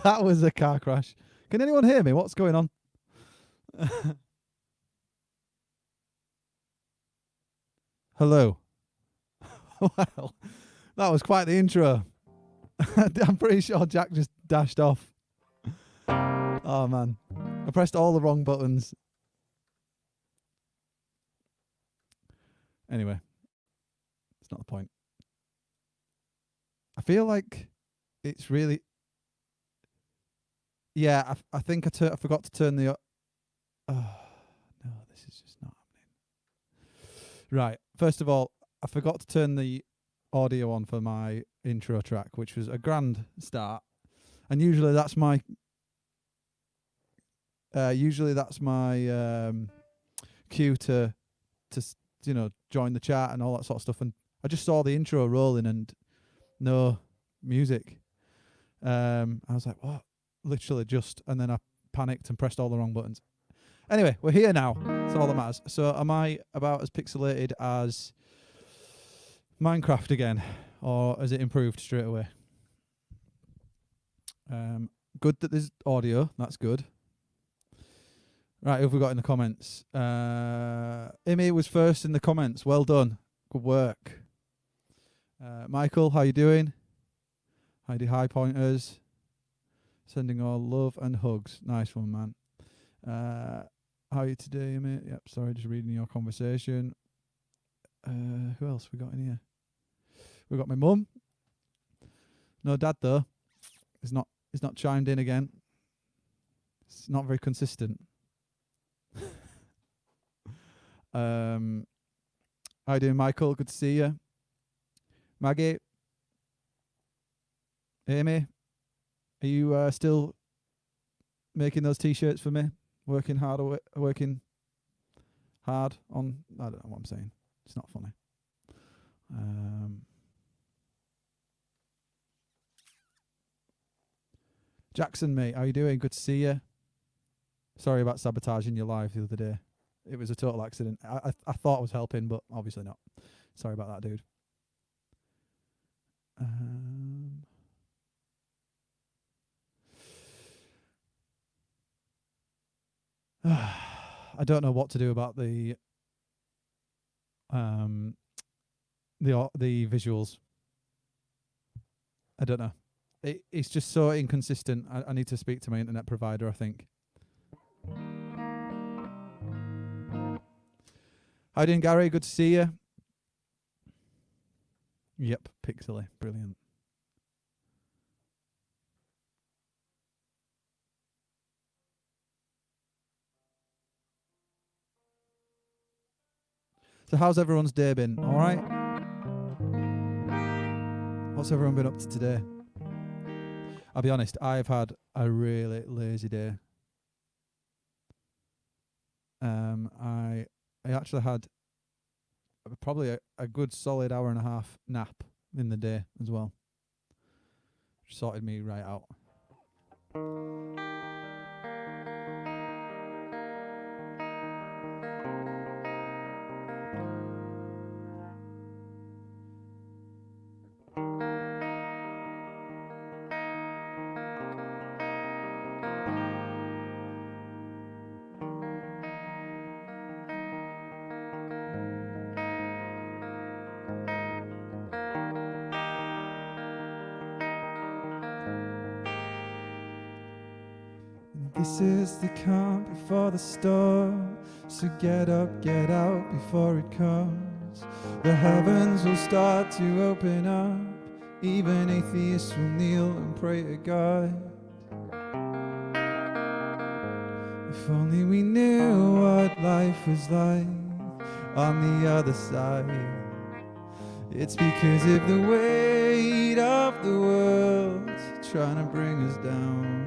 That was a car crash. Can anyone hear me? What's going on? Hello. Well, that was quite the intro. I'm pretty sure Jack just dashed off. Oh, man. I pressed all the wrong buttons. Anyway, it's not the point. I feel like it's really... Yeah, I think I forgot to turn the... Oh, no, this is just not happening. Right, first of all, I forgot to turn the audio on for my intro track, which was a grand start. And usually that's my... cue to join the chat and all that sort of stuff. And I just saw the intro rolling and no music. I was like, what? Literally just, and then I panicked and pressed all the wrong buttons. Anyway, we're here now. That's all that matters. So am I about as pixelated as Minecraft again? Or has it improved straight away? Good that there's audio. That's good. Right, who have we got in the comments? Imi was first in the comments. Well done. Good work. Michael, how you doing? Heidi High Pointers. Sending all love and hugs. Nice one, man. How are you today, Imi? Yep, sorry, just reading your conversation. Who else we got in here? We got my mum. No dad though. He's not chimed in again. It's not very consistent. How you doing, Michael? Good to see you. Maggie, Amy, are you still making those t-shirts for me? Working hard on? I don't know what I'm saying. It's not funny. Jackson, mate, how you doing? Good to see you. Sorry about sabotaging your live the other day. It was a total accident. I thought I was helping, but obviously not. Sorry about that, dude. I don't know what to do about the visuals. I don't know. It's just so inconsistent. I need to speak to my internet provider, I think. How you doing, Gary? Good to see you. Yep, pixely. Brilliant. So how's everyone's day been? All right? What's everyone been up to today? I'll be honest, I've had a really lazy day. I actually had probably a good solid hour and a half nap in the day as well. Sorted me right out. This is the calm before the storm. So get up, get out before it comes. The heavens will start to open up. Even atheists will kneel and pray to God. If only we knew what life was like on the other side. It's because of the weight of the world trying to bring us down.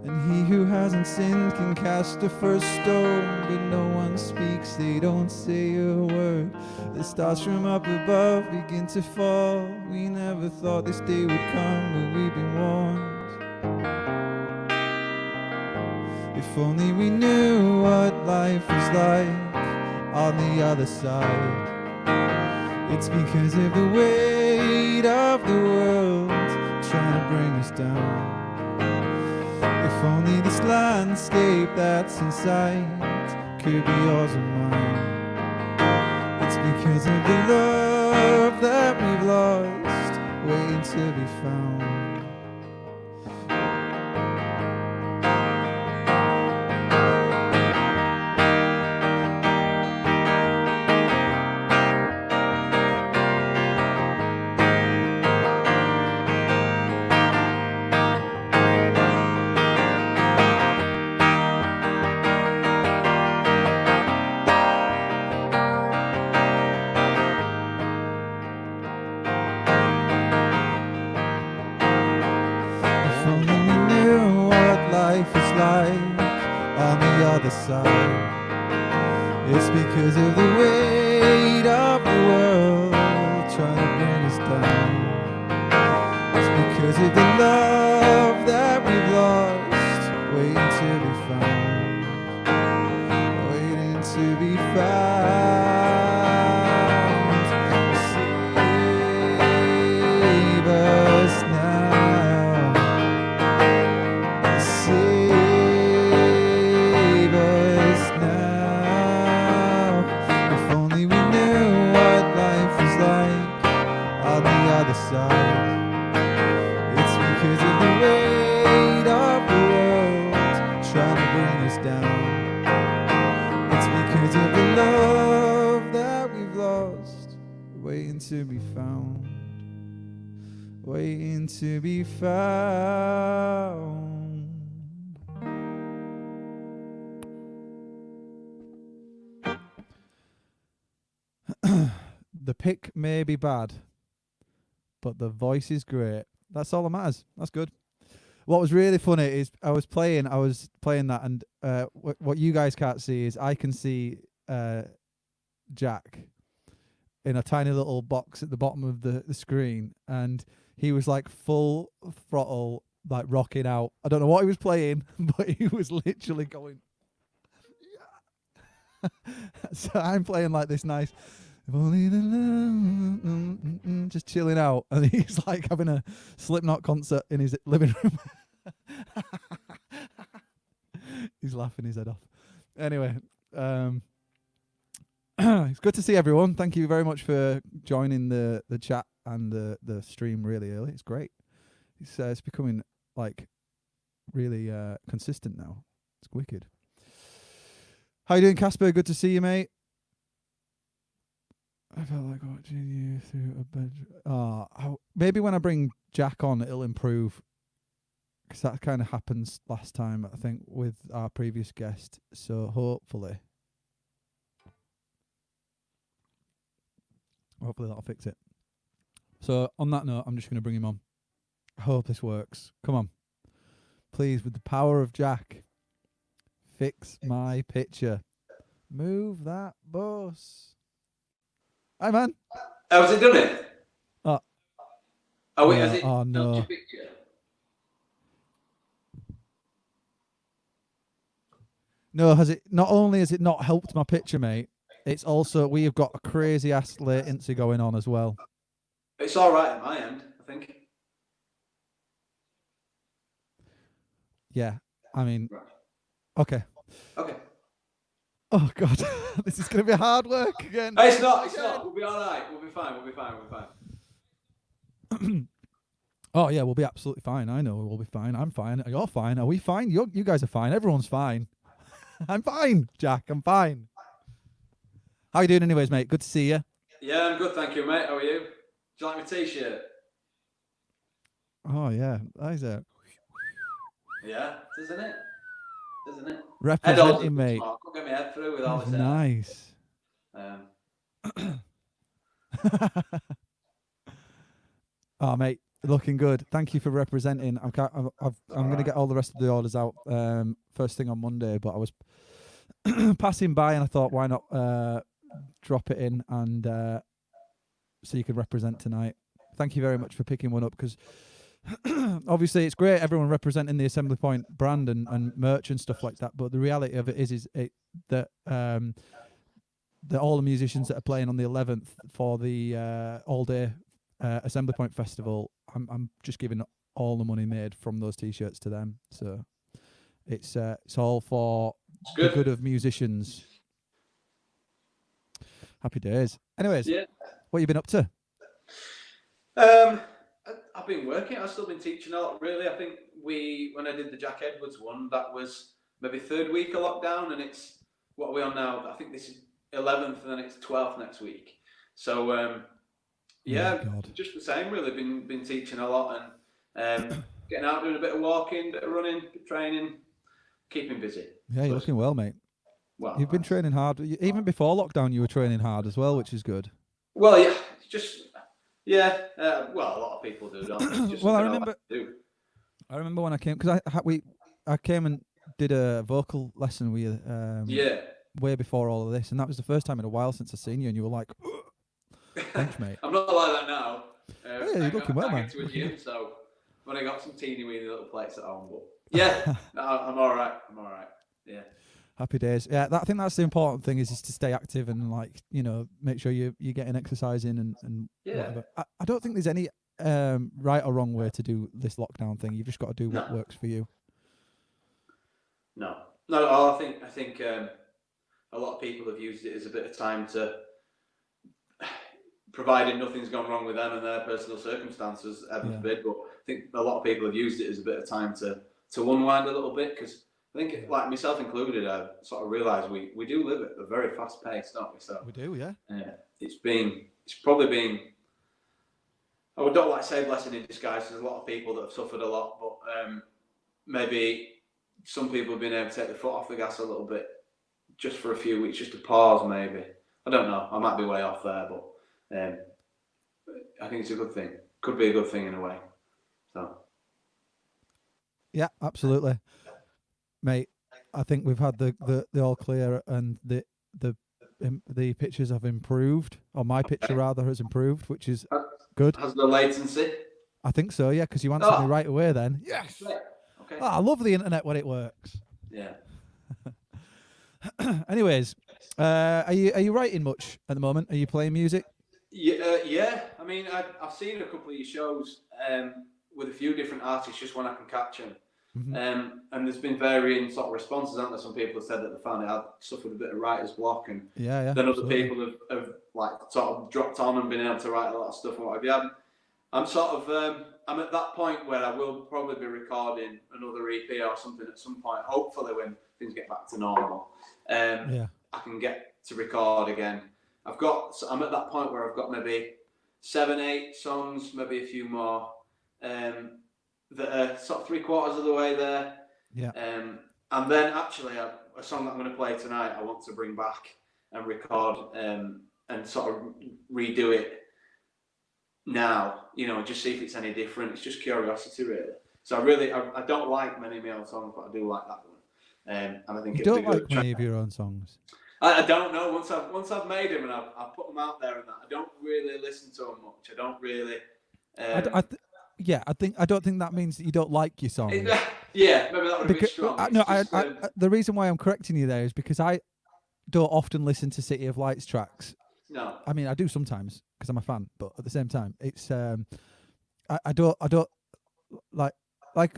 And he who hasn't sinned can cast the first stone, but no one speaks, they don't say a word. The stars from up above begin to fall. We never thought this day would come, but we've been warned. If only we knew what life was like on the other side. It's because of the weight weight of the world trying to bring us down. If only this landscape that's in sight could be yours and mine. It's because of the love that we've lost, waiting to be found. It's because of the weight of the world trying to bring us down. It's because of the love that we've lost, waiting to be found, waiting to be found. Save us now. Save us now. If only we knew what life was like on the other side. It's because of the weight of the world trying to bring us down. It's because of the love that we've lost, waiting to be found, waiting to be found. The pick may be bad, but the voice is great. That's all that matters. That's good. What was really funny is I was playing that, and what you guys can't see is I can see Jack in a tiny little box at the bottom of the screen, and he was like full throttle, like rocking out. I don't know what he was playing, but he was literally going. So I'm playing like this nice, if only the love, just chilling out, and he's like having a Slipknot concert in his living room. He's laughing his head off. Anyway, it's good to see everyone. Thank you very much for joining the chat and the stream really early. It's great. It's becoming like really consistent now. It's wicked. How you doing, Casper? Good to see you, mate. I felt like watching you through a bedroom. Maybe when I bring Jack on, it'll improve. Because that kind of happens last time, I think, with our previous guest. So hopefully that'll fix it. So on that note, I'm just going to bring him on. I hope this works. Come on. Please, with the power of Jack, fix my picture. Move that bus. Hi, man. Oh, has it done it? Oh wait, has it done no. your picture? No, has it? Not only has it not helped my picture, mate, it's also we have got a crazy ass latency going on as well. It's all right at my end, I think. Yeah, I mean, right. Okay. Oh God, this is going to be hard work again. It's not. We'll be all right. We'll be fine. Oh yeah, we'll be absolutely fine. I know we'll be fine. I'm fine. You're fine. Are we fine? You guys are fine. Everyone's fine. I'm fine, Jack. I'm fine. How you doing, anyways, mate? Good to see you. Yeah, I'm good, thank you, mate. How are you? Do you like my t-shirt? Oh yeah, that is it. Yeah, isn't it? Representing, mate. Couldn't get my head through with all this. Nice. Oh, mate, looking good. Thank you for representing. I'm going to get all the rest of the orders out first thing on Monday, but I was passing by and I thought, why not drop it in and so you could represent tonight. Thank you very much for picking one up, because obviously it's great everyone representing the Assembly Point brand and merch and stuff like that, but the reality of it is that all the musicians that are playing on the 11th for the all day Assembly Point Festival. I'm just giving all the money made from those T-shirts to them. So it's all for the good of musicians. Happy days. Anyways, what have you been up to? I've been working. I've still been teaching a lot. Really, I think when I did the Jack Edwards one, that was maybe third week of lockdown, and it's what are we on now? I think this is 11th, and then it's 12th next week. So just the same. Really, been teaching a lot and getting out, doing a bit of walking, bit of running, bit of training, keeping busy. Yeah, you're looking well, mate. Well, you've been training hard. Even before lockdown, you were training hard as well, which is good. Well, yeah, a lot of people do, don't they? Well, I remember when I came, because I came and did a vocal lesson with you way before all of this, and that was the first time in a while since I've seen you, and you were like, thanks, mate. I'm not like that now. Yeah, you're looking well, man. I get to a gym, so when I got some teeny-weeny little plates at home, but yeah, I'm all right. Yeah. Happy days. Yeah, I think that's the important thing is to stay active and make sure you're getting exercise in and whatever. I don't think there's any right or wrong way to do this lockdown thing. You've just got to do what works for you. No. I think a lot of people have used it as a bit of time to, provided nothing's gone wrong with them and their personal circumstances, heaven forbid. But I think a lot of people have used it as a bit of time to unwind a little bit, because I think, like myself included, I sort of realised we do live at a very fast pace, don't we? So we do, yeah. It's probably been, I don't like to say blessing in disguise. There's a lot of people that have suffered a lot, but maybe some people have been able to take the foot off the gas a little bit, just for a few weeks, just to pause. Maybe, I don't know. I might be way off there, but I think it's a good thing. Could be a good thing in a way. So. Yeah, absolutely. Mate, I think we've had the all clear, and the pictures have improved, or my picture rather has improved, which is good. Has the latency? I think so, yeah, because you answered me right away then. Yes. Right. Okay. I love the internet when it works. Yeah. Anyways, are you writing much at the moment? Are you playing music? Yeah. I mean, I've seen a couple of your shows with a few different artists, just when I can catch them. Mm-hmm. And there's been varying sort of responses, haven't there? Some people have said that they found it had suffered a bit of writer's block, and then other people have like sort of dropped on and been able to write a lot of stuff and what have you. I'm sort of I'm at that point where I will probably be recording another EP or something at some point. Hopefully, when things get back to normal, I can get to record again. I'm at that point where I've got maybe 7-8 songs, maybe a few more. That are sort of 3/4 of the way there. Yeah. And then actually a song that I'm going to play tonight, I want to bring back and record and sort of redo it now, just see if it's any different. It's just curiosity, really. So I don't like many of my own songs, but I do like that one. And I think you don't like many of your own songs. I don't know. Once I've made them and I've put them out there and that, I don't really listen to them much. I don't really. I don't think that means that you don't like your songs. Yeah, maybe that would be strong. The reason why I'm correcting you there is because I don't often listen to City of Lights tracks. No. I mean, I do sometimes because I'm a fan, but at the same time, it's I don't like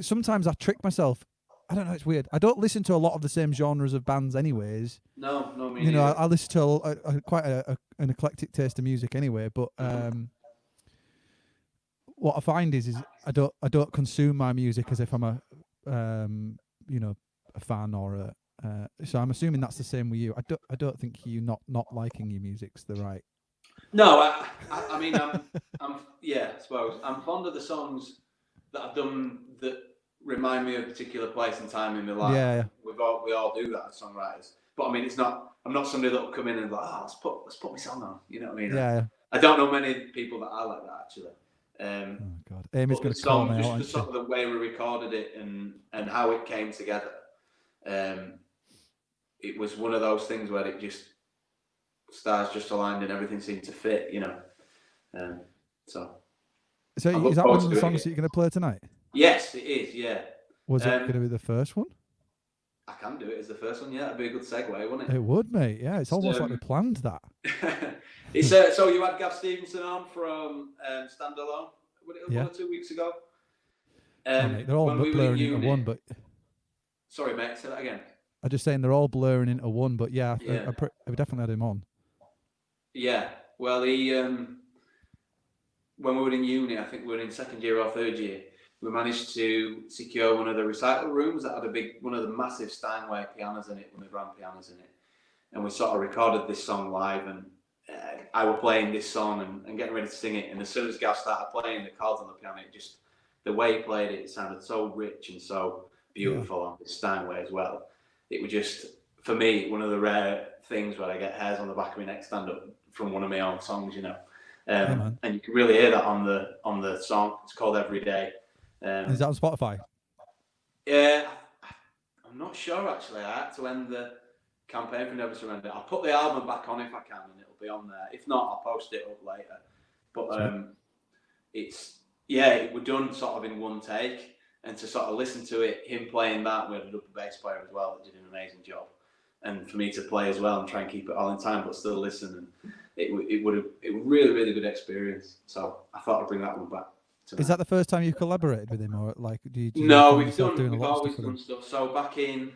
sometimes I trick myself. I don't know, it's weird. I don't listen to a lot of the same genres of bands anyways. No, me neither. I listen to quite an eclectic taste of music anyway, but what I find is I don't consume my music as if I'm a fan or a so I'm assuming that's the same with you. I don't think you not liking your music's the right. No, I mean I suppose I'm fond of the songs that I've done that remind me of a particular place and time in my life. Yeah. We all do that as songwriters. But I mean, I'm not somebody that will come in and go, let's put my song on. You know what I mean? Yeah. I don't know many people that are like that actually. Oh God, Amy's going to call me out. Just sort of the way we recorded it and how it came together. It was one of those things where it just stars just aligned and everything seemed to fit, So is that one of the songs that you're going to play tonight? Yes, it is. Yeah. Was it going to be the first one? I can do it as the first one. Yeah, that'd be a good segue, wouldn't it? It would, mate. Yeah, it's almost like we planned that. It's so you had Gav Stevenson on from Standalone, Yeah. 1 or 2 weeks ago. Mate, they're all when we were in blurring into uni, one, but sorry, mate, say that again. I'm just saying they're all blurring into one, but yeah, Yeah. I definitely had him on. Yeah, well, he when we were in uni, I think we were in second year or third year, we managed to secure one of the recital rooms that had one of the massive Steinway pianos in it, one of the grand pianos in it, and we sort of recorded this song live, and I was playing this song and getting ready to sing it, and as soon as Gav started playing the chords on the piano, the way he played it sounded so rich and so beautiful on this Steinway as well. It was just, for me, one of the rare things where I get hairs on the back of my neck stand up from one of my own songs, you know. And you can really hear that on the song. It's called Every Day. Is that on Spotify? Yeah, I'm not sure actually. I had to end the campaign for Never Surrender. I'll put the album back on if I can, and it'll be on there. If not, I'll post it up later. But it was done sort of in one take, and to sort of listen to it, him playing that, we had a double bass player as well that did an amazing job, and for me to play as well and try and keep it all in time but still listen, and it was really, really good experience. So I thought I'd bring that one back tonight. Is that the first time you collaborated with him, or like No, we've always done stuff. So back in,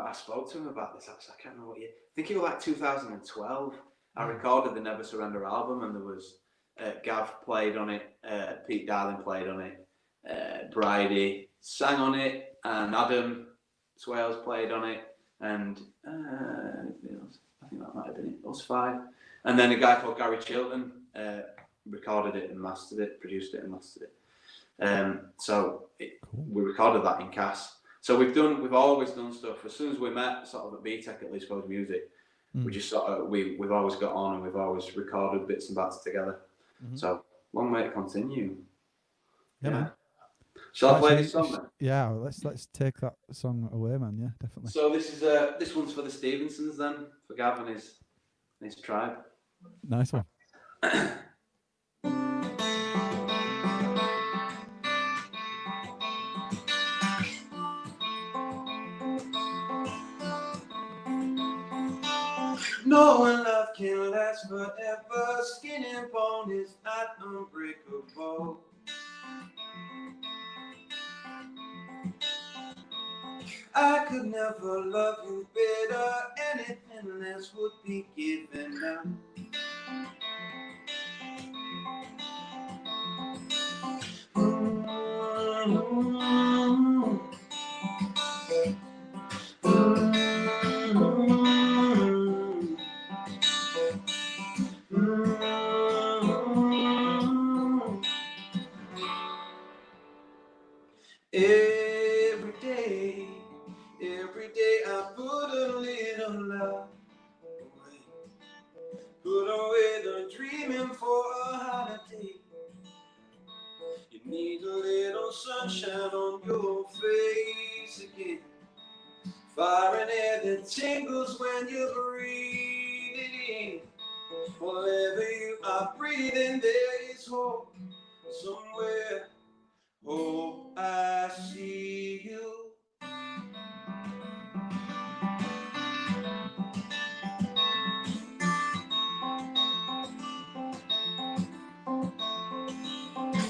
I spoke to him about this. I can't remember what year. I think it was like 2012. I recorded the Never Surrender album, and there was Gav played on it, Pete Darling played on it, Bridie sang on it, and Adam Swales played on it, and I think that might have been it. Us five, and then a guy called Gary Chilton recorded it and mastered it, produced it and mastered it. We recorded that in Cass. So we've always done stuff. As soon as we met, sort of at BTEC at Least Coast Music, we just sort of we've always got on and we've always recorded bits and bats together. So long way to continue. Yeah. Shall I play this song then? Yeah, let's take that song away, man. Yeah, definitely. So this one's for the Stevensons then, for Gav and his tribe. Nice one. Knowing love can last forever, skin and bone is not unbreakable. I could never love you better, anything less would be given up. Every day I put a little love away. Put away the dreaming for a holiday. You need a little sunshine on your face again. Fire and air that tingles when you breathe it in. Wherever you are breathing, there is hope somewhere. Hope I see you.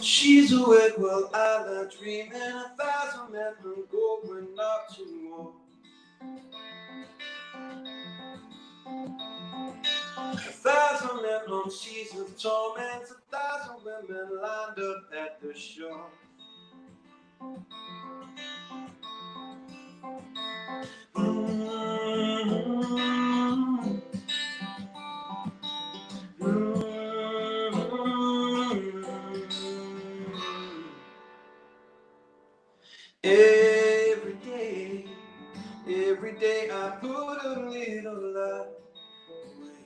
She's awake while I lie dreaming, 1,000 men will go when not to war. 1,000 men on seas of torment, 1,000 women lined up at the shore. Every day I put a little love away.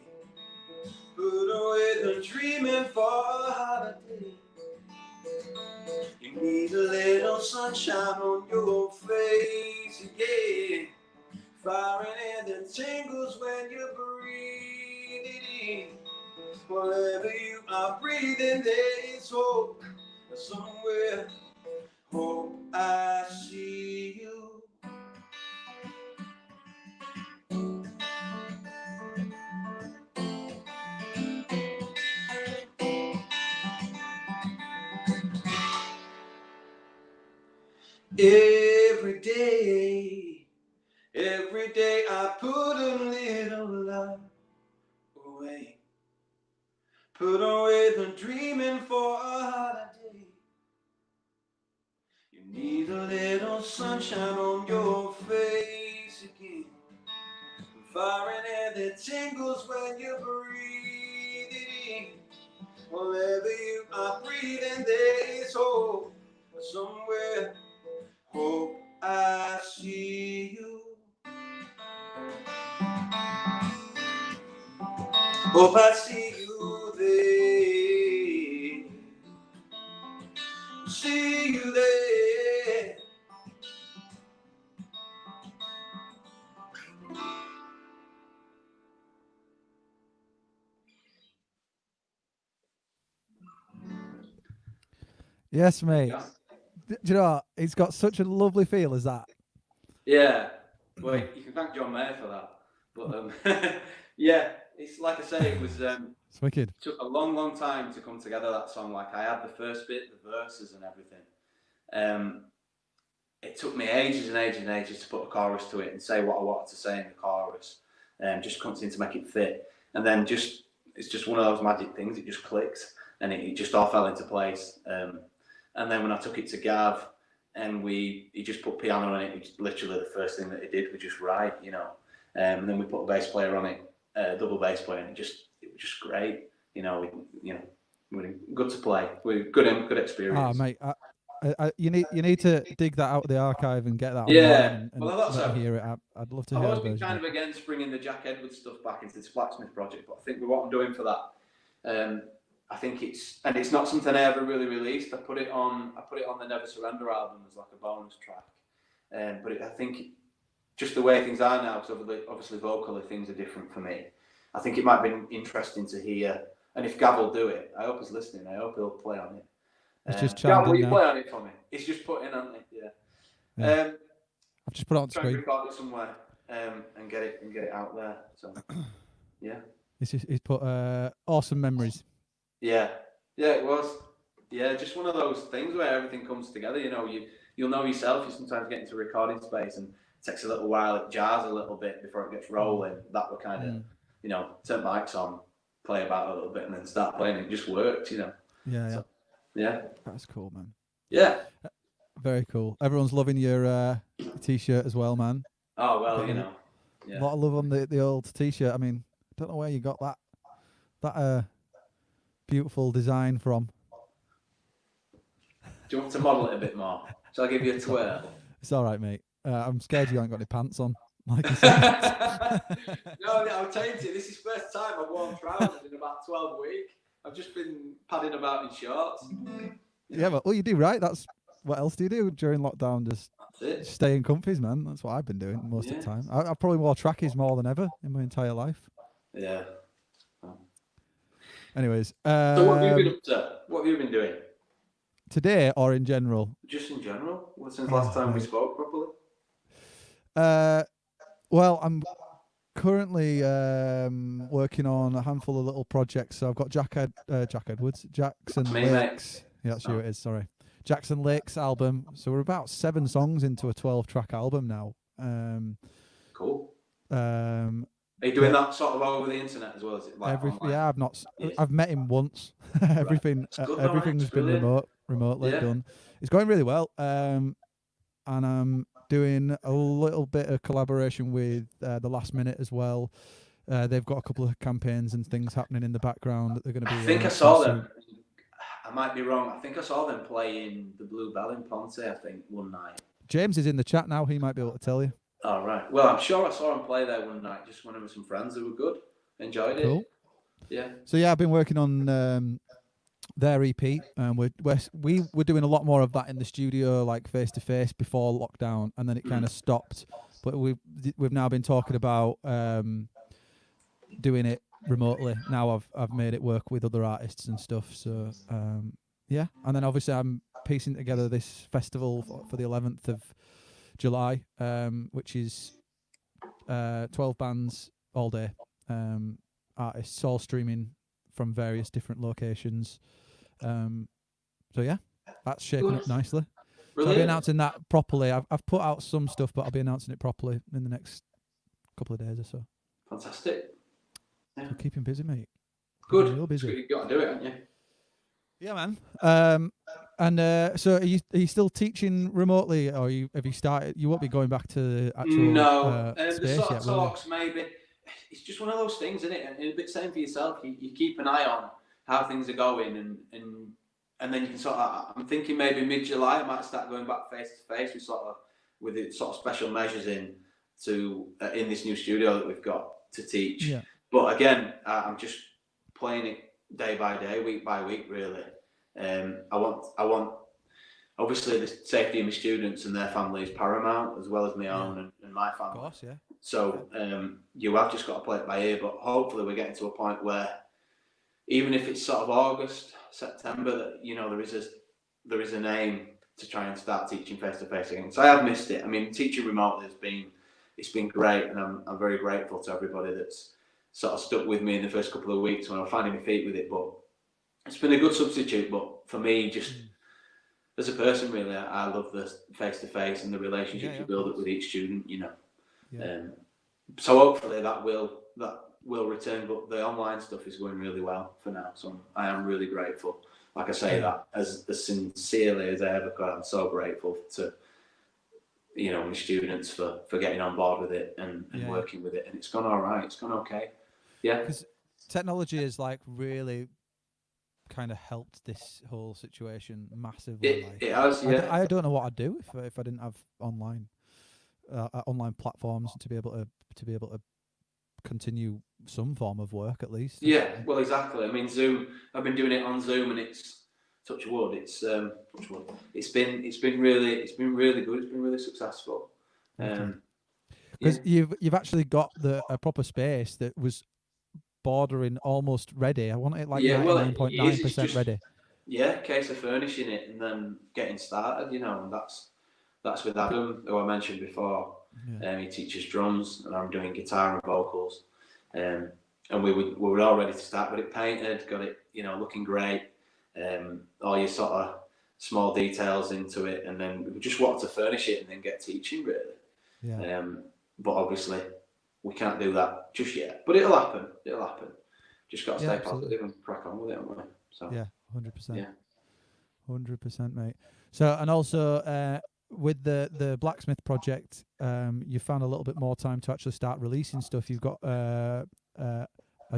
Put away the dreaming for a holiday. You need a little sunshine on your face again. Fire and air that tingles when you breathe it in. Wherever you are breathing, there is hope somewhere. Hope I see you. Every day I put a little love away. Put away the dreaming for a holiday. You need a little sunshine on your face again. Fire in air that tingles when you breathe it in. Wherever you are breathing, there is hope somewhere. Hope I see you. Hope I see you there. See you there. Yes, mate. Yeah. Do you know what? It's got such a lovely feel as that. Yeah. Well, you can thank John Mayer for that. But yeah, it's like I say, it was It's wicked. took a long, long time to come together, that song. Like, I had the first bit, the verses and everything. It took me ages and ages and ages to put a chorus to it and say what I wanted to say in the chorus. Just continuing to make it fit. And then it's just one of those magic things. It just clicked and it just all fell into place. And then when I took it to Gav and he just put piano on it, it was literally the first thing that he did was just write, you know. And then we put a bass player on it, double bass player, and it was just great. You know, good to play. Good experience. Ah, mate, you need to dig that out of the archive and get that Yeah, online and well, let me hear it. I'd love to I've hear always the been version. kind of against bringing the Jack Edwards stuff back into this Blacksmith project, but I think with what I'm doing for that, I think it's not something I ever really released. I put it on the Never Surrender album as like a bonus track, but I think just the way things are now, because obviously vocally things are different for me. I think it might be interesting to hear, and if Gav will do it, I hope he's listening. I hope he'll play on it. It's just Gav, chimed will in you now. play on it for me? It's just put in, hasn't it? Yeah. I've just put it on Try screen. and record it somewhere and get it out there. So yeah. He's put awesome memories. Yeah, it was. Yeah, just one of those things where everything comes together. You know, you'll know yourself. You sometimes get into recording space and it takes a little while. It jars a little bit before it gets rolling. That were kind of, you know, turn mics on, play about a little bit, and then start playing. It just worked, you know. Yeah. Yeah. That's cool, man. Yeah. Very cool. Everyone's loving your t-shirt as well, man. Oh well, you know. A lot of love on the old t-shirt. I mean, I don't know where you got that beautiful design from. Do you want to model it a bit more? Shall I give you a twirl? It's all right, mate. I'm scared you ain't got any pants on. Like you said. No, I'll tell you, this is first time I've worn trousers in about 12 weeks. I've just been padding about in shorts. Yeah, but you do right. That's what else do you do during lockdown? Just stay in comfies, man. That's what I've been doing most of the time. I probably wore trackies more than ever in my entire life. Yeah. Anyways. So what have you been up to? What have you been doing? Today or in general? Just in general. Well, since last time we spoke properly. Well, I'm currently working on a handful of little projects. So I've got Jackson Lakes. Yeah, that's who it is. Sorry, Jackson Lakes album. So we're about 7 songs into a 12-track album now. Cool. Are you doing that sort of over the internet as well? Is it like yeah, I've met him once. Everything's been remotely done. It's going really well. And I'm doing a little bit of collaboration with the Last Minute as well. They've got a couple of campaigns and things happening in the background that they're going to be. I think I saw them. I might be wrong. I think I saw them playing the Blue Bell in Ponce, I think, one night. James is in the chat now. He might be able to tell you. Oh, right. Well, I'm sure I saw him play there one night, just when I was with some friends who were good. Enjoyed it. Yeah. So, yeah, I've been working on their EP. We were doing a lot more of that in the studio, like face-to-face before lockdown, and then it kind of stopped. But we've now been talking about doing it remotely. Now I've made it work with other artists and stuff. So, yeah. And then, obviously, I'm piecing together this festival for the 11th of July, which is 12 bands all day, artists all streaming from various different locations. So yeah, that's shaping up nicely. So I'll be Brilliant. announcing that properly. I've put out some stuff, but I'll be announcing it properly in the next couple of days or so. Fantastic. Yeah. So keep him busy, mate. Good. Real busy. You've got to do it, haven't you? Yeah, man. And so are you still teaching remotely, or have you started? You won't be going back to the actual No, space the sort yet, of will you? talks maybe. It's just one of those things, isn't it? And a bit same for yourself. You keep an eye on how things are going, and then you can sort of. I'm thinking maybe mid-July I might start going back face to face with the sort of special measures in this new studio that we've got to teach. Yeah. But again, I'm just playing it day by day, week by week, really. I want obviously the safety of my students and their families paramount, as well as my own and my family. Of course, yeah. So you have just got to play it by ear, but hopefully we're getting to a point where even if it's sort of August, September, that there is an aim to try and start teaching face to face again. So I have missed it. I mean, teaching remotely it's been great, and I'm very grateful to everybody that's sort of stuck with me in the first couple of weeks when I'm finding my feet with it. But it's been a good substitute. But for me, just as a person, really, I love the face to face and the relationship you build up with each student. You know. Yeah. So hopefully that will return, but the online stuff is going really well for now. So I am really grateful. Like I say, that as sincerely as I ever could, I'm so grateful to my students for getting on board with it and working with it, and it's gone all right. It's gone okay. Yeah. Because technology has like really kind of helped this whole situation massively. It has. Yeah. I don't know what I'd do if I didn't have online platforms to be able to continue some form of work at least. Yeah, well, exactly. I mean, Zoom. I've been doing it on Zoom, and it's touch wood. It's been really good. It's been really successful. Because you've actually got a proper space that was bordering almost ready. I want it like 99.9% ready. Yeah, case of furnishing it and then getting started. And that's with Adam, who I mentioned before. Yeah. He teaches drums, and I'm doing guitar and vocals. And we were all ready to start, got it painted, got it, looking great. All your sort of small details into it, and then we just wanted to furnish it and then get teaching, really. Yeah. But obviously, we can't do that just yet. But it'll happen. Just got to stay positive and crack on with it, haven't we? So. Yeah, 100%. Yeah. 100%, mate. So, and also with the blacksmith project, you found a little bit more time to actually start releasing stuff. You've got a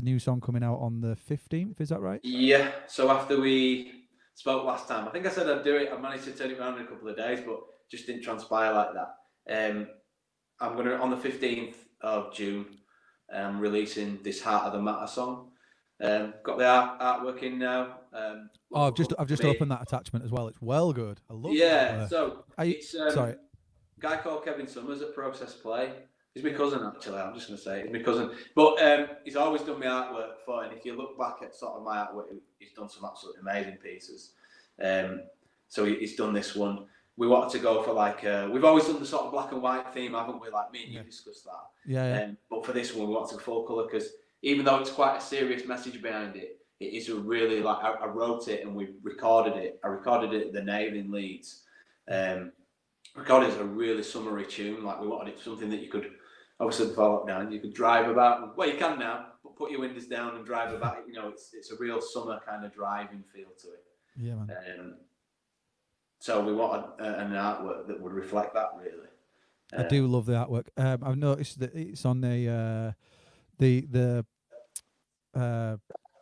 new song coming out on the 15th, is that right? Yeah. So after we spoke last time, I think I said I'd do it. I managed to turn it around in a couple of days, but just didn't transpire like that. I'm going to, on the 15th of June, releasing this Heart of the Matter song. Got the artwork in now. I've just opened that attachment as well. It's well good. I love it. Yeah, so it's sorry. A guy called Kevin Summers at Process Play. He's my cousin, actually. I'm just going to say he's my cousin. But he's always done my artwork before, and if you look back at sort of my artwork, he's done some absolutely amazing pieces. So he's done this one. We wanted to go for we've always done the sort of black and white theme, haven't we? Like me and you discussed that. Yeah. But for this one, we wanted to go full colour because even though it's quite a serious message behind it, it is a really I wrote it and we recorded it. I recorded it at the Nave in Leeds. Recorded it as a really summery tune. Like we wanted it something that you could, obviously before lockdown, you could drive about. Well, you can now, but put your windows down and drive about. It's a real summer kind of driving feel to it. Yeah, man. So we wanted an artwork that would reflect that, really. I do love the artwork. I've noticed that it's on the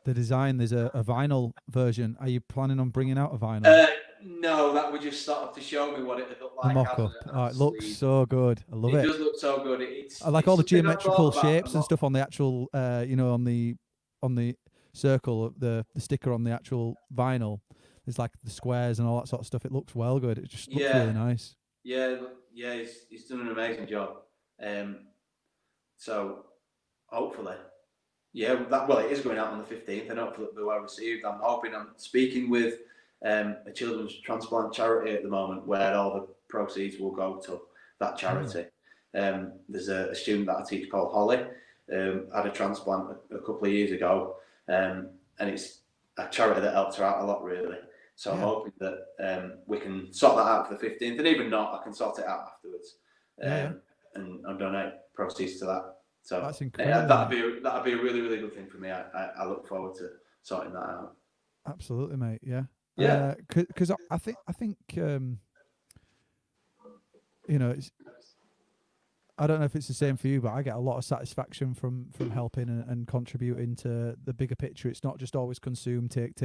design. There's a vinyl version. Are you planning on bringing out a vinyl? No, that would just sort of to show me what it would look like. Mock-up. It looks so good. I love it. It does look so good. I like all the geometrical shapes and stuff on the actual, on the circle, the sticker on the actual vinyl. There's like the squares and all that sort of stuff. It looks well good. It just looks really nice. Yeah, he's done an amazing job. So hopefully, it is going out on the 15th, and hopefully it'll be well received. I'm speaking with a children's transplant charity at the moment, where all the proceeds will go to that charity. There's a student that I teach called Holly, had a transplant a couple of years ago, and it's a charity that helps her out a lot, really. So I'm hoping that we can sort that out for the 15th, and even not, I can sort it out afterwards, and donate proceeds to that. So that's incredible. That'd be a really, really good thing for me. I look forward to sorting that out. Absolutely, mate. Yeah. Yeah. Because I think you know, I don't know if it's the same for you, but I get a lot of satisfaction from helping and contributing to the bigger picture. It's not just always consume, take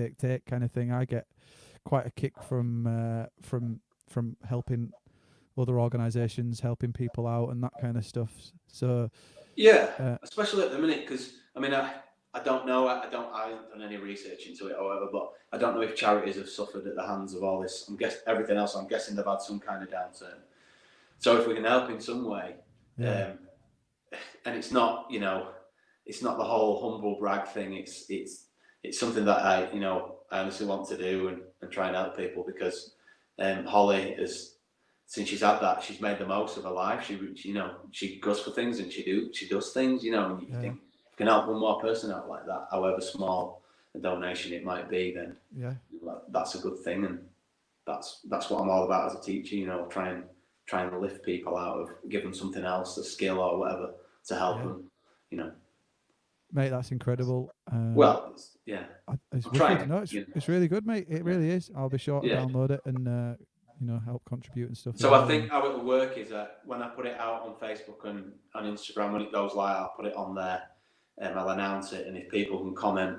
kind of thing. I get quite a kick from helping other organisations, helping people out, and that kind of stuff. So especially at the minute, because I mean, I don't know. I haven't done any research into it, however, but I don't know if charities have suffered at the hands of all this. everything else. I'm guessing they've had some kind of downturn. So if we can help in some way. And it's not, you know, it's not the whole humble brag thing. It's something that I honestly want to do and try and help people, because Holly has, since she's had that, she's made the most of her life. She goes for things and she does things, you know, and you think if you can help one more person out like that, however small a donation it might be, then that's a good thing. And that's what I'm all about as a teacher, you know, trying to lift people out of, give them something else, a skill or whatever, to help them, you know. Mate, that's incredible. It's wicked. No, it's really good, mate. It really is. I'll be sure to download it and help contribute and stuff. So I think how it will work is that when I put it out on Facebook and on Instagram, when it goes live, I'll put it on there, and I'll announce it. And if people can comment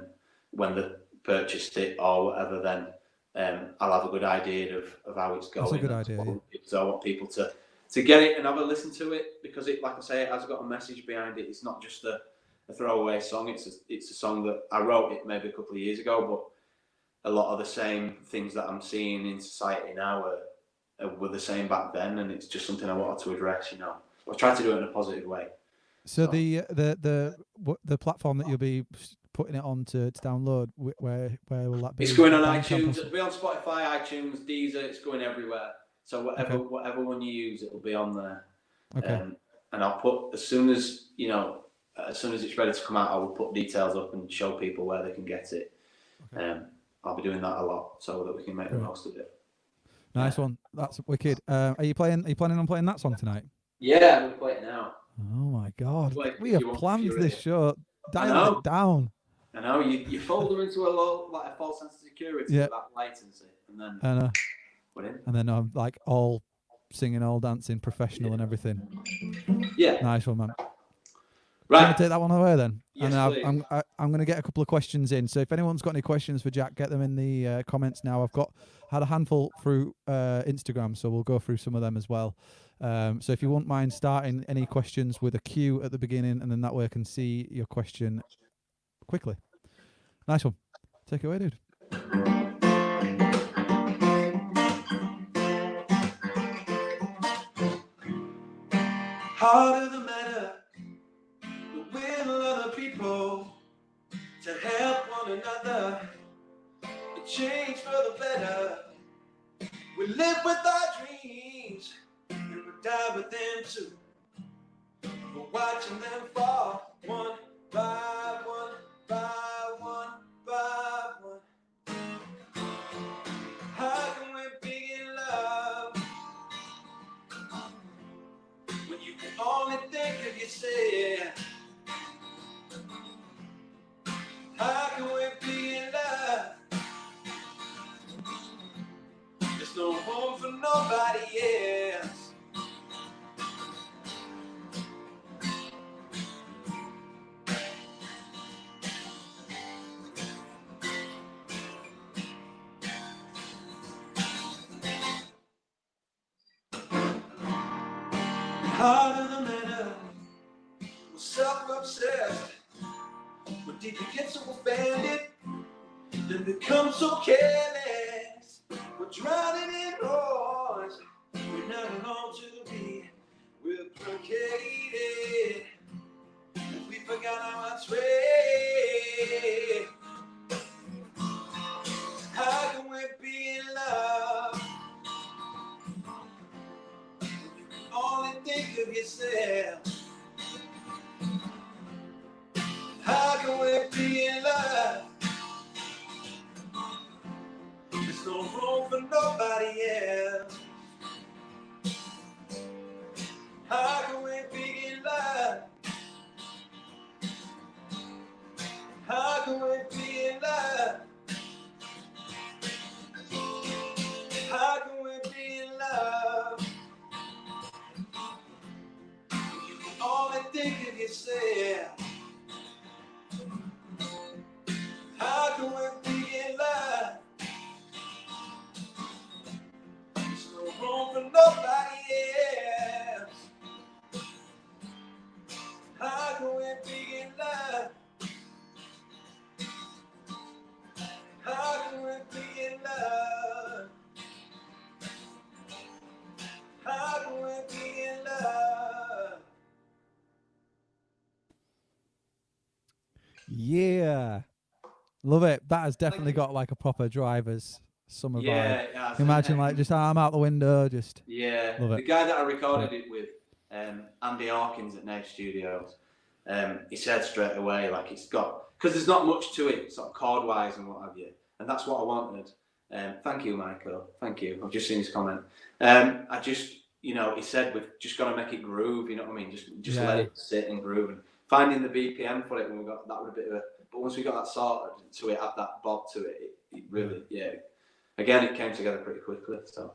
when they purchased it or whatever, then I'll have a good idea of how it's going. That's a good idea. So I want people to get it and have a listen to it, because it, like I say, it has got a message behind it. It's not just a throwaway song. It's a song that I wrote it maybe a couple of years ago, but a lot of the same things that I'm seeing in society now were the same back then, and it's just something I wanted to address. You know, I try to do it in a positive way. So the platform that you'll be putting it on to download, where will that be? It's going on iTunes. It'll be on Spotify, iTunes, Deezer. It's going everywhere. So whatever one you use, it'll be on there. Okay. And I'll put, as soon as it's ready to come out, I will put details up and show people where they can get it. Okay. I'll be doing that a lot so that we can make the most of it. Nice one. That's wicked. Are you planning on playing that song tonight? Yeah, I'm going to play it now. Oh my God. We have planned this show. Dial it down. I know. You fold them into a false sense of security with that latency. And then we're in. And then I'm like all singing, all dancing, professional and everything. Yeah. Nice one, man. Right. I'm going to take that one away then. Yes, and I'm going to get a couple of questions in. So if anyone's got any questions for Jack, get them in the comments now. I've had a handful through Instagram, so we'll go through some of them as well. So if you wouldn't mind starting any questions with a Q at the beginning, and then that way I can see your question quickly. Nice one. Take it away, dude. Harder the matter, the will of the people to help one another, to change for the better. We live with our dreams and we die with them too. We're watching them fall one by one, by one, by one. How can we be in love when you can only think of yourself? How can we be in love? There's no home for nobody else. Harder the matter, we're self-obsessed. When deep it gets so offended, then become so careless. We're drowning in noise. We're not alone to be. We're placated. And we forgot our trade. How can we be in love? You can only think of yourself. How can we be in love? There's no for nobody else. How can we be in love? How can we be in love? How can we be in love? You can only think of yourself. How can we be in love? There's no room for nobody else. How can we be in love? How can we be in love? How can we be in love? Yeah. Love it. That has definitely got like a proper driver's summer vibe. Yeah, Imagine like just arm out the window, just love it. The guy that I recorded it with, Andy Hawkins at Nave Studios, he said straight away, like it's got, because there's not much to it, sort of chord wise and what have you, and that's what I wanted. Thank you, Michael. Thank you. I've just seen his comment. I just, you know, he said we've just got to make it groove. You know what I mean? Just let it sit and groove. And finding the BPM for it when we got that was a bit of a. But once we got that sorted, to it, add that bob to it, it really, Again, it came together pretty quickly. So,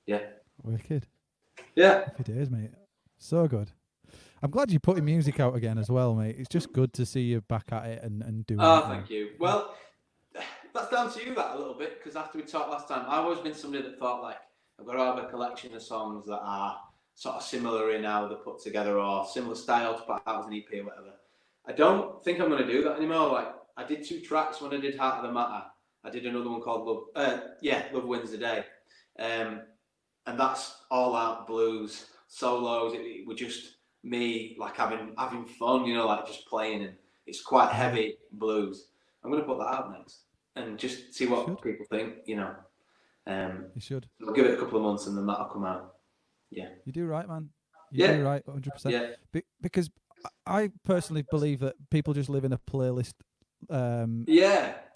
yeah. Wicked. Yeah. Happy days, mate. So good. I'm glad you're putting music out again as well, mate. It's just good to see you back at it and doing it. Oh, thank you. Well, that's down to you that a little bit, because after we talked last time, I've always been somebody that thought like I've got to have a collection of songs that are sort of similar in how they're put together or similar style to put out as an EP or whatever. I don't think I'm going to do that anymore. Like I did 2 tracks when I did Heart of the Matter. I did another one called Love Wins the Day, and that's all out blues solos. It was just me like having fun, you know, like just playing, and it's quite heavy blues. I'm going to put that out next and just see what people think, you know. You should. I'll give it a couple of months and then that'll come out. Yeah. You do right, man. You do right, 100%. Yeah. Because I personally believe that people just live in a playlist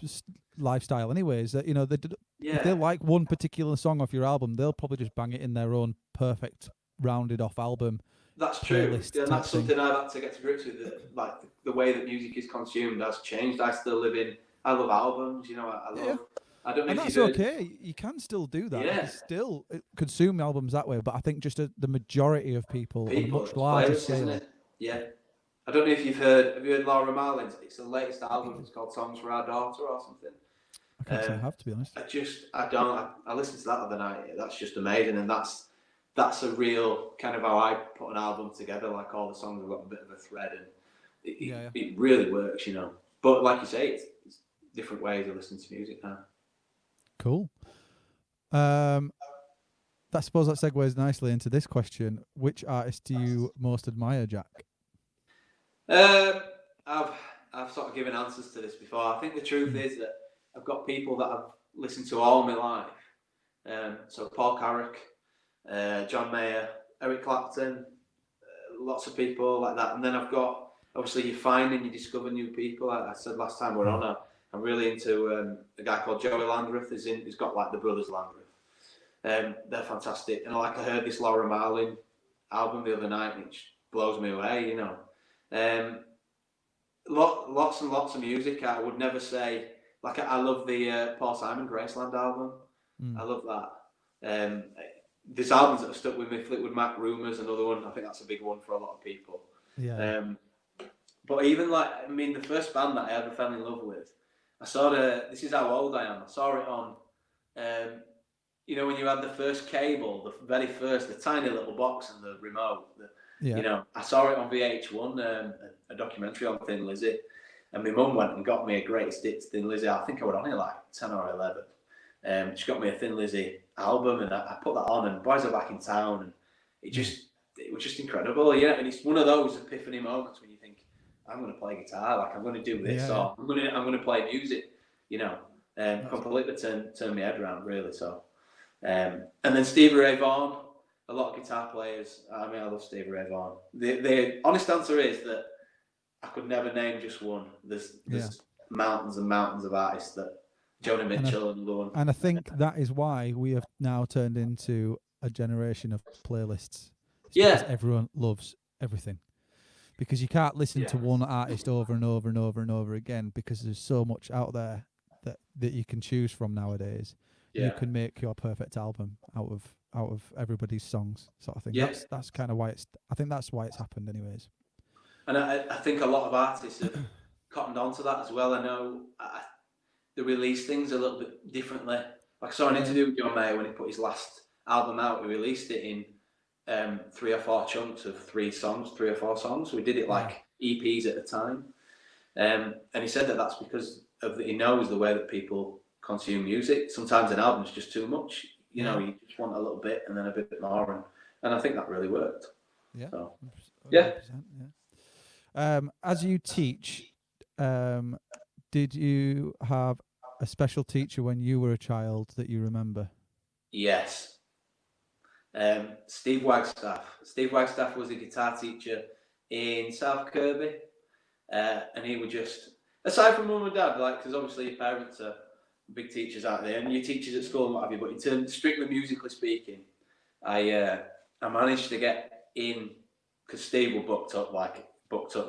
just lifestyle anyways, that, you know, if they like one particular song off your album, they'll probably just bang it in their own perfect rounded off album. That's true. Yeah, and that's something I've had to get to grips with. That, like the way that music is consumed has changed. I love albums, you know. I love. I don't know. And if that's okay. You can still do that. Yeah. You can still consume albums that way, but I think just the majority of people on a much larger scale. Isn't it? Yeah. I don't know if have you heard Laura Marlin's? It's the latest album. It's called Songs for Our Daughter or something. I can't say I have, to be honest. I listened to that the other night. That's just amazing, and that's a real kind of how I put an album together. Like all the songs have got a bit of a thread, and it really works, you know. But like you say, it's different ways of listening to music now. Cool. I suppose that segues nicely into this question. Which artist do you most admire, Jack? I've sort of given answers to this before. I think the truth is that I've got people that I've listened to all my life. So Paul Carrick, John Mayer, Eric Clapton, lots of people like that. And then I've got, obviously you find and you discover new people. Like I said last time we're on, I'm really into a guy called Joey Landreth. He's got like the Brothers Landreth. They're fantastic. And like I heard this Laura Marlin album the other night, which blows me away, you know. Lots and lots of music. I would never say, like I love the Paul Simon Graceland album. I love that. There's albums that have stuck with me. Fleetwood Mac, Rumours, another one. I think that's a big one for a lot of people. Yeah. But even like, I mean, the first band that I ever fell in love with, I saw this is how old I am. I saw it on, you know, when you had the first cable, the very first, the tiny little box and the remote. You know, I saw it on VH1, a documentary on Thin Lizzy, and my mum went and got me a greatest hits Thin Lizzy. I think I was only like 10 or 11. She got me a Thin Lizzy album, and I put that on, and Boys Are Back in Town, and it was just incredible, yeah. And it's one of those epiphany moments when you think, I'm going to play guitar, like I'm going to do this, or I'm going to play music, you know. Completely turn my head around, really. So, and then Stevie Ray Vaughan, a lot of guitar players. I mean, I love Stevie Ray Vaughan. The honest answer is that I could never name just one. There's mountains and mountains of artists that Joni Mitchell and Lorne. And I think that is why we have now turned into a generation of playlists. It's because everyone loves everything. Because you can't listen to one artist over and over and over and over again, because there's so much out there that you can choose from nowadays. Yeah. You can make your perfect album out of everybody's songs, sort of thing. Yeah. That's kind of why I think that's why it's happened anyways. And I think a lot of artists have cottoned onto that as well. I know they release things a little bit differently. Like I saw an interview with John Mayer when he put his last album out. He released it in 3 or 4 chunks of 3 or 4 songs. So we did it like EPs at a time. And he said that's because he knows the way that people consume music. Sometimes an album's just too much. You know, you just want a little bit and then a bit more. And I think that really worked. Yeah. So, yeah. As you teach, did you have a special teacher when you were a child that you remember? Yes. Steve Wagstaff. Steve Wagstaff was a guitar teacher in South Kirby. And he would just, aside from mum and dad, like, because obviously your parents are big teachers out there and your teachers at school and what have you, but in terms, strictly musically speaking, I managed to get in, because Steve were booked up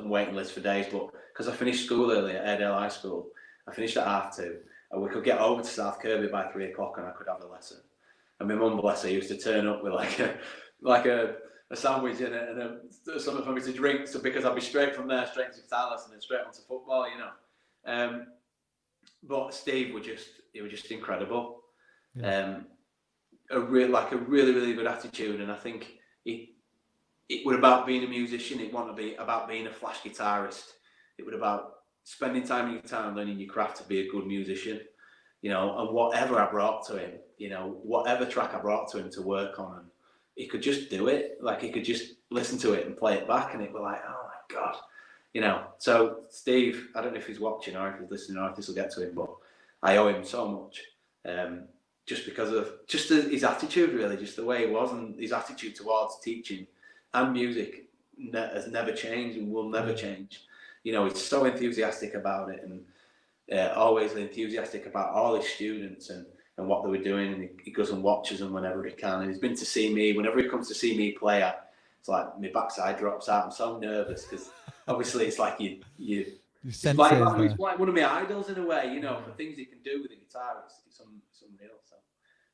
and waiting lists for days, but because I finished school early at Airedale High School, I finished at 2:30, and we could get over to South Kirby by 3 o'clock and I could have a lesson. And my mum, bless her, used to turn up with like a sandwich and something for me to drink, so because I'd be straight from there, straight into guitar lesson and straight onto football, you know. But Steve was just incredible. Yeah. A really, really good attitude, and I think it was about being a musician. It wasn't about being a flash guitarist. It was about spending time in your guitar and learning your craft to be a good musician, you know. And whatever I brought to him, you know, whatever track I brought to him to work on, and he could just do it. Like, he could just listen to it and play it back, and it was like, oh my God, you know. So Steve, I don't know if he's watching or if he's listening or if this will get to him, but I owe him so much, just because of his attitude, really, just the way he was, and his attitude towards teaching and music has never changed and will never change. You know, he's so enthusiastic about it, and always enthusiastic about all his students and what they were doing. And he goes and watches them whenever he can. And he's been to see me. Whenever he comes to see me play, it's like my backside drops out. I'm so nervous because obviously it's like he's like one of my idols in a way, you know, for things he can do with the guitar. It's unreal. So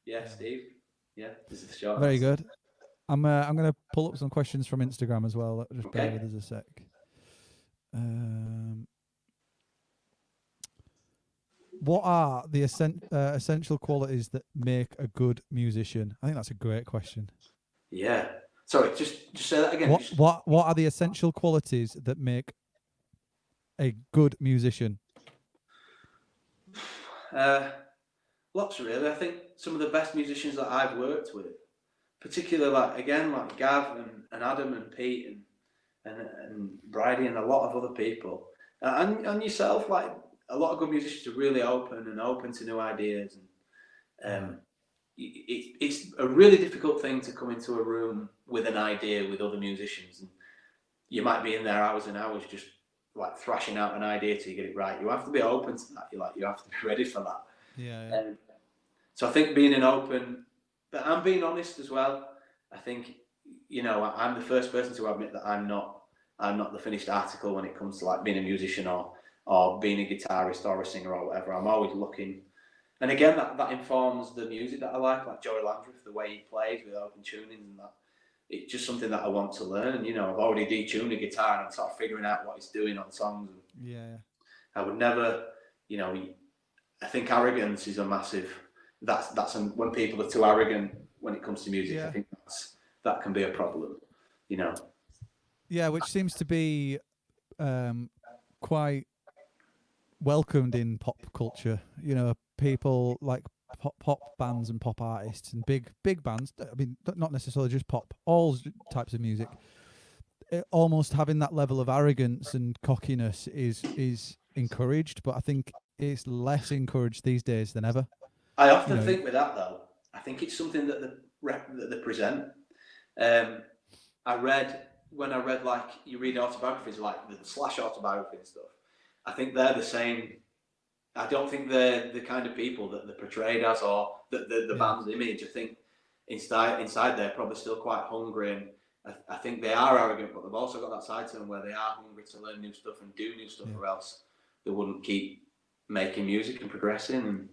yeah, Steve. Yeah, this is the short. Very good. I'm going to pull up some questions from Instagram as well. Just bear with us a sec. What are the essential qualities that make a good musician? I think that's a great question. Yeah. Sorry, just say that again. What are the essential qualities that make a good musician? Lots, really. I think some of the best musicians that I've worked with, particularly like Gav and Adam and Pete and Bridie and a lot of other people, and yourself, like a lot of good musicians are really open to new ideas, and it's a really difficult thing to come into a room with an idea with other musicians, and you might be in there hours and hours just like thrashing out an idea till you get it right. You have to be open to that. You have to be ready for that. Yeah. So I think being an open, but I'm being honest as well. I think, you know, I'm the first person to admit that I'm not the finished article when it comes to like being a musician or being a guitarist or a singer or whatever. I'm always looking, and again that informs the music that I like Joey Landreth, the way he plays with open tunings and that. It's just something that I want to learn. You know, I've already detuned a guitar and I'm sort of figuring out what he's doing on songs. And I would never, you know, I think arrogance is a massive. That's when people are too arrogant when it comes to music. I think that can be a problem, you know. Yeah, which seems to be quite welcomed in pop culture. You know, people like pop bands and pop artists and big bands. I mean, not necessarily just pop, all types of music. Almost having that level of arrogance and cockiness is encouraged, but I think it's less encouraged these days than ever. I often think with that though, I think it's something that they present. When I read like you read autobiographies like the Slash autobiography and stuff, I think they're the same I don't think they're the kind of people that they're portrayed as, or the band's image. I think inside they're probably still quite hungry, and I think they are arrogant, but they've also got that side to them where they are hungry to learn new stuff and do new stuff, or else they wouldn't keep making music and progressing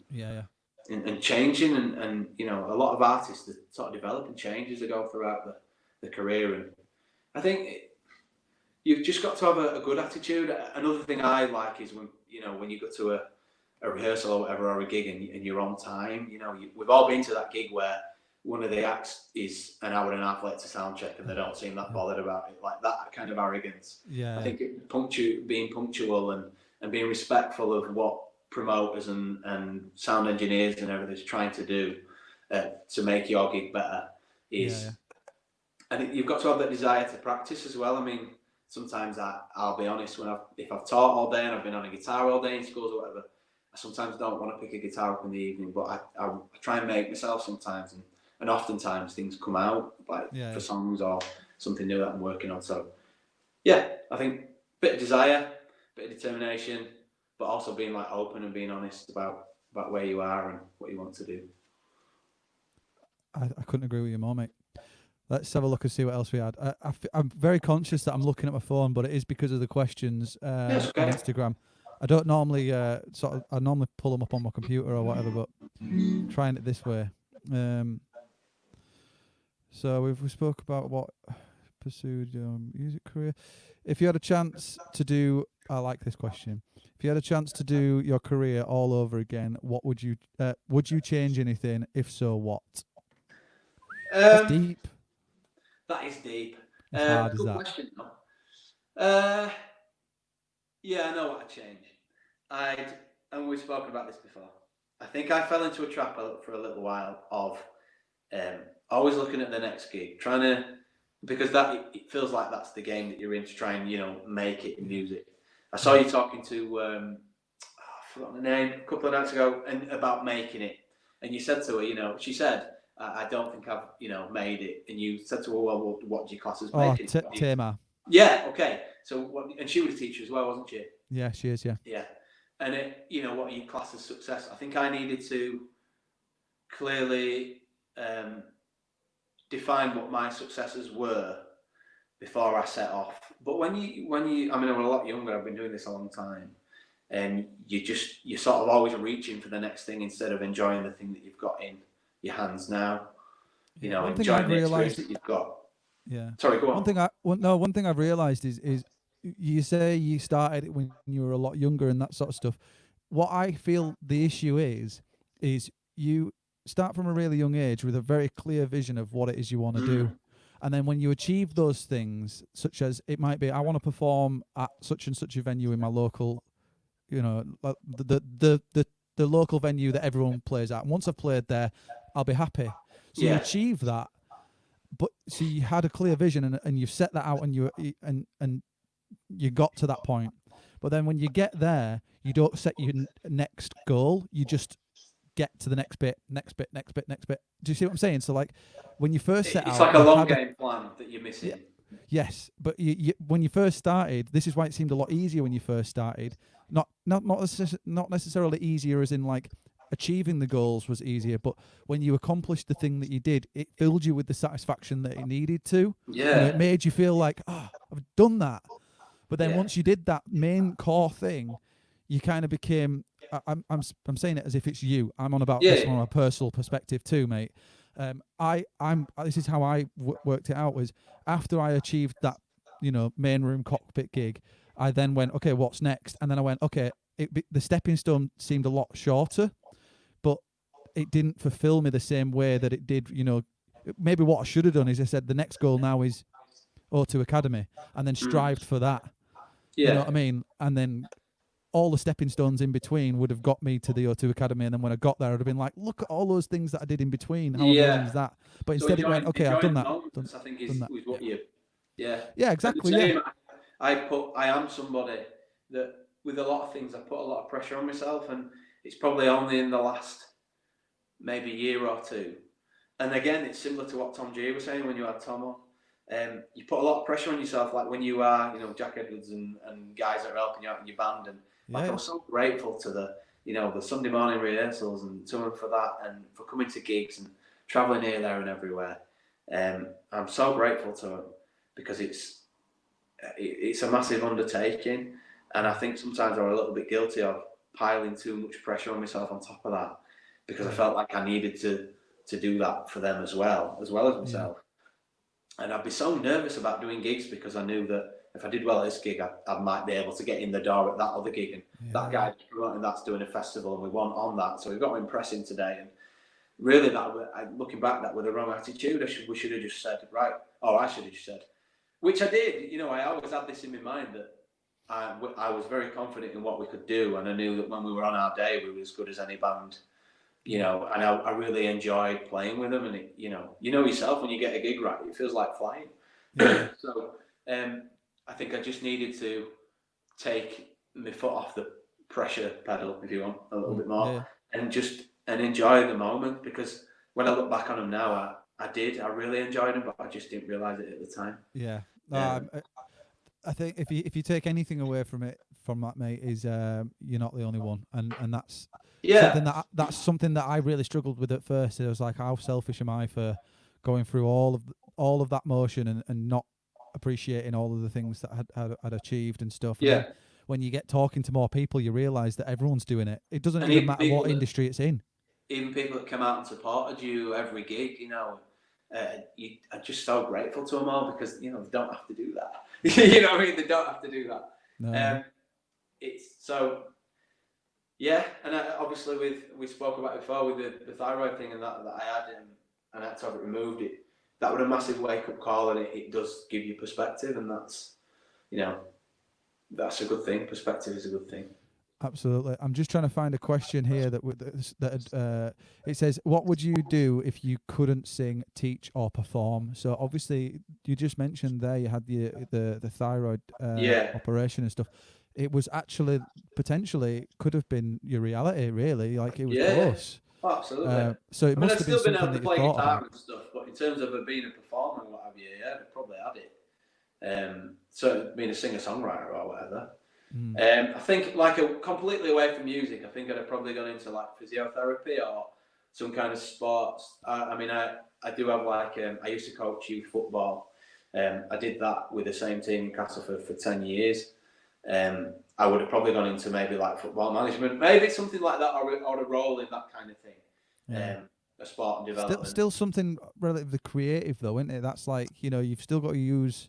and changing. And you know, a lot of artists that sort of develop and change as they go throughout the career. And I think you've just got to have a good attitude. Another thing I like is when you go to a rehearsal or whatever, or a gig, and you're on time. You know, we've all been to that gig where one of the acts is an hour and a half late to sound check and they don't seem that bothered about it. Like that kind of arrogance. I think being punctual and being respectful of what promoters and sound engineers and everything's trying to do to make your gig better is. I think you've got to have that desire to practice as well. I mean, sometimes I'll be honest, if I've taught all day and I've been on a guitar all day in schools or whatever, I sometimes don't want to pick a guitar up in the evening, but I try and make myself sometimes, and oftentimes things come out for songs or something new that I'm working on. So I think a bit of desire, a bit of determination, but also being like open and being honest about where you are and what you want to do. I couldn't agree with you more, mate. Let's have a look and see what else we had. I'm very conscious that I'm looking at my phone, but it is because of the questions on Instagram. I don't normally I normally pull them up on my computer or whatever, but I'm trying it this way. So we spoke about what pursued your music career. If you had a chance to do, I like this question. If you had a chance to do your career all over again, what would you change anything? If so, what? That's deep. That is deep. As hard as good that. Question, though. Yeah, I know what I'd change. And we've spoken about this before. I think I fell into a trap for a little while of always looking at the next gig, because it feels like that's the game that you're in, to try and make it in music. I saw you talking to I forgot the name a couple of nights ago, and about making it, and you said to her, she said, I don't think I've made it, and you said to her, well, what do you class as making it? Tamar. Yeah, okay. So and she was a teacher as well, wasn't she? Yeah, she is. Yeah. Yeah, and what you class as success? I think I needed to clearly define what my successes were before I set off. But when you, I mean, I'm a lot younger. I've been doing this a long time, and you're sort of always reaching for the next thing instead of enjoying the thing that you've got in your hands now. One thing enjoying I've the realized experience that you've got. Yeah. Sorry, go on. One thing I've realized is you say you started it when you were a lot younger and that sort of stuff. What I feel the issue is you start from a really young age with a very clear vision of what it is you want to do. And then when you achieve those things, such as it might be, I want to perform at such and such a venue in my local, the local venue that everyone plays at. And once I've played there, I'll be happy. So you achieve that. But so you had a clear vision and you've set that out and you got to that point. But then when you get there, you don't set your next goal. You just get to the next bit. Do you see what I'm saying? So like when you first set out, it's like a long game plan that you're missing. Yes, but when you first started, this is why it seemed a lot easier when you first started. Not necessarily easier as in like achieving the goals was easier, but when you accomplished the thing that you did, it filled you with the satisfaction that it needed to. Yeah. It made you feel like, I've done that. But then once you did that main core thing, you kind of became. I'm saying it as if it's you. I'm on about this from a personal perspective too, mate. This is how I worked it out. Was after I achieved that, main room cockpit gig, I then went, okay, what's next? And then I went, okay, the stepping stone seemed a lot shorter, but it didn't fulfill me the same way that it did. Maybe what I should have done is I said the next goal now is O2 Academy, and then strived for that. You know what I mean? And then all the stepping stones in between would have got me to the O2 Academy, and then when I got there, I'd have been like, look at all those things that I did in between. How amazing is that? But instead it went, okay, I've done that. I think is what you. Yeah, exactly. I am somebody that with a lot of things I put a lot of pressure on myself, and it's probably only in the last maybe year or two. And again, it's similar to what Tom G was saying when you had Tom on. You put a lot of pressure on yourself, like when you are, Jack Edwards and guys that are helping you out in your band, and I'm so grateful to the Sunday morning rehearsals, and to them for that, and for coming to gigs and traveling here, there, and everywhere. I'm so grateful to them, because it's a massive undertaking, and I think sometimes I'm a little bit guilty of piling too much pressure on myself on top of that, because I felt like I needed to do that for them as well as myself. And I'd be so nervous about doing gigs, because I knew that if I did well at this gig, I might be able to get in the door at that other gig, and that guy that's doing a festival, and we want on that, so we've got to impress him today. And really, looking back, that was the wrong attitude. We should have just said, right, or I should have just said, which I did. I always had this in my mind, that I was very confident in what we could do, and I knew that when we were on our day, we were as good as any band. And I really enjoyed playing with them, and yourself, when you get a gig right, it feels like flying. So I think I just needed to take my foot off the pressure pedal, if you want, a little bit more, and enjoy the moment, because when I look back on them now, I really enjoyed them, but I just didn't realise it at the time. I think if you take anything away from that, mate, is you're not the only one, and that's something that I really struggled with at first. It was like, how selfish am I for going through all of that motion and not appreciating all of the things that I'd achieved and stuff. And then when you get talking to more people, you realise that everyone's doing it. It doesn't even matter what industry it's in. Even people that come out and supported you every gig, I'm just so grateful to them all, because they don't have to do that. You know what I mean? They don't have to do that. No. It's so, and obviously we spoke about it before with the thyroid thing and that I had, and I had to have it removed. That was a massive wake up call, and it does give you perspective, and that's a good thing. Perspective is a good thing. Absolutely. I'm just trying to find a question here that it says, what would you do if you couldn't sing, teach, or perform? So obviously, you just mentioned there you had the thyroid operation and stuff. It was actually potentially could have been your reality, really. Like, it was close. Oh, absolutely. So it must have been something that you thought about. And stuff, but in terms of being a performer and what have you, I probably had it. So being a singer-songwriter or whatever. I think, completely away from music, I think I'd have probably gone into physiotherapy or some kind of sports. I do have I used to coach youth football. I did that with the same team in Castleford for 10 years. I would have probably gone into maybe football management, maybe something like that, or a role in that kind of thing. A sport and development. Still something relatively creative, though, isn't it? That's you've still got to use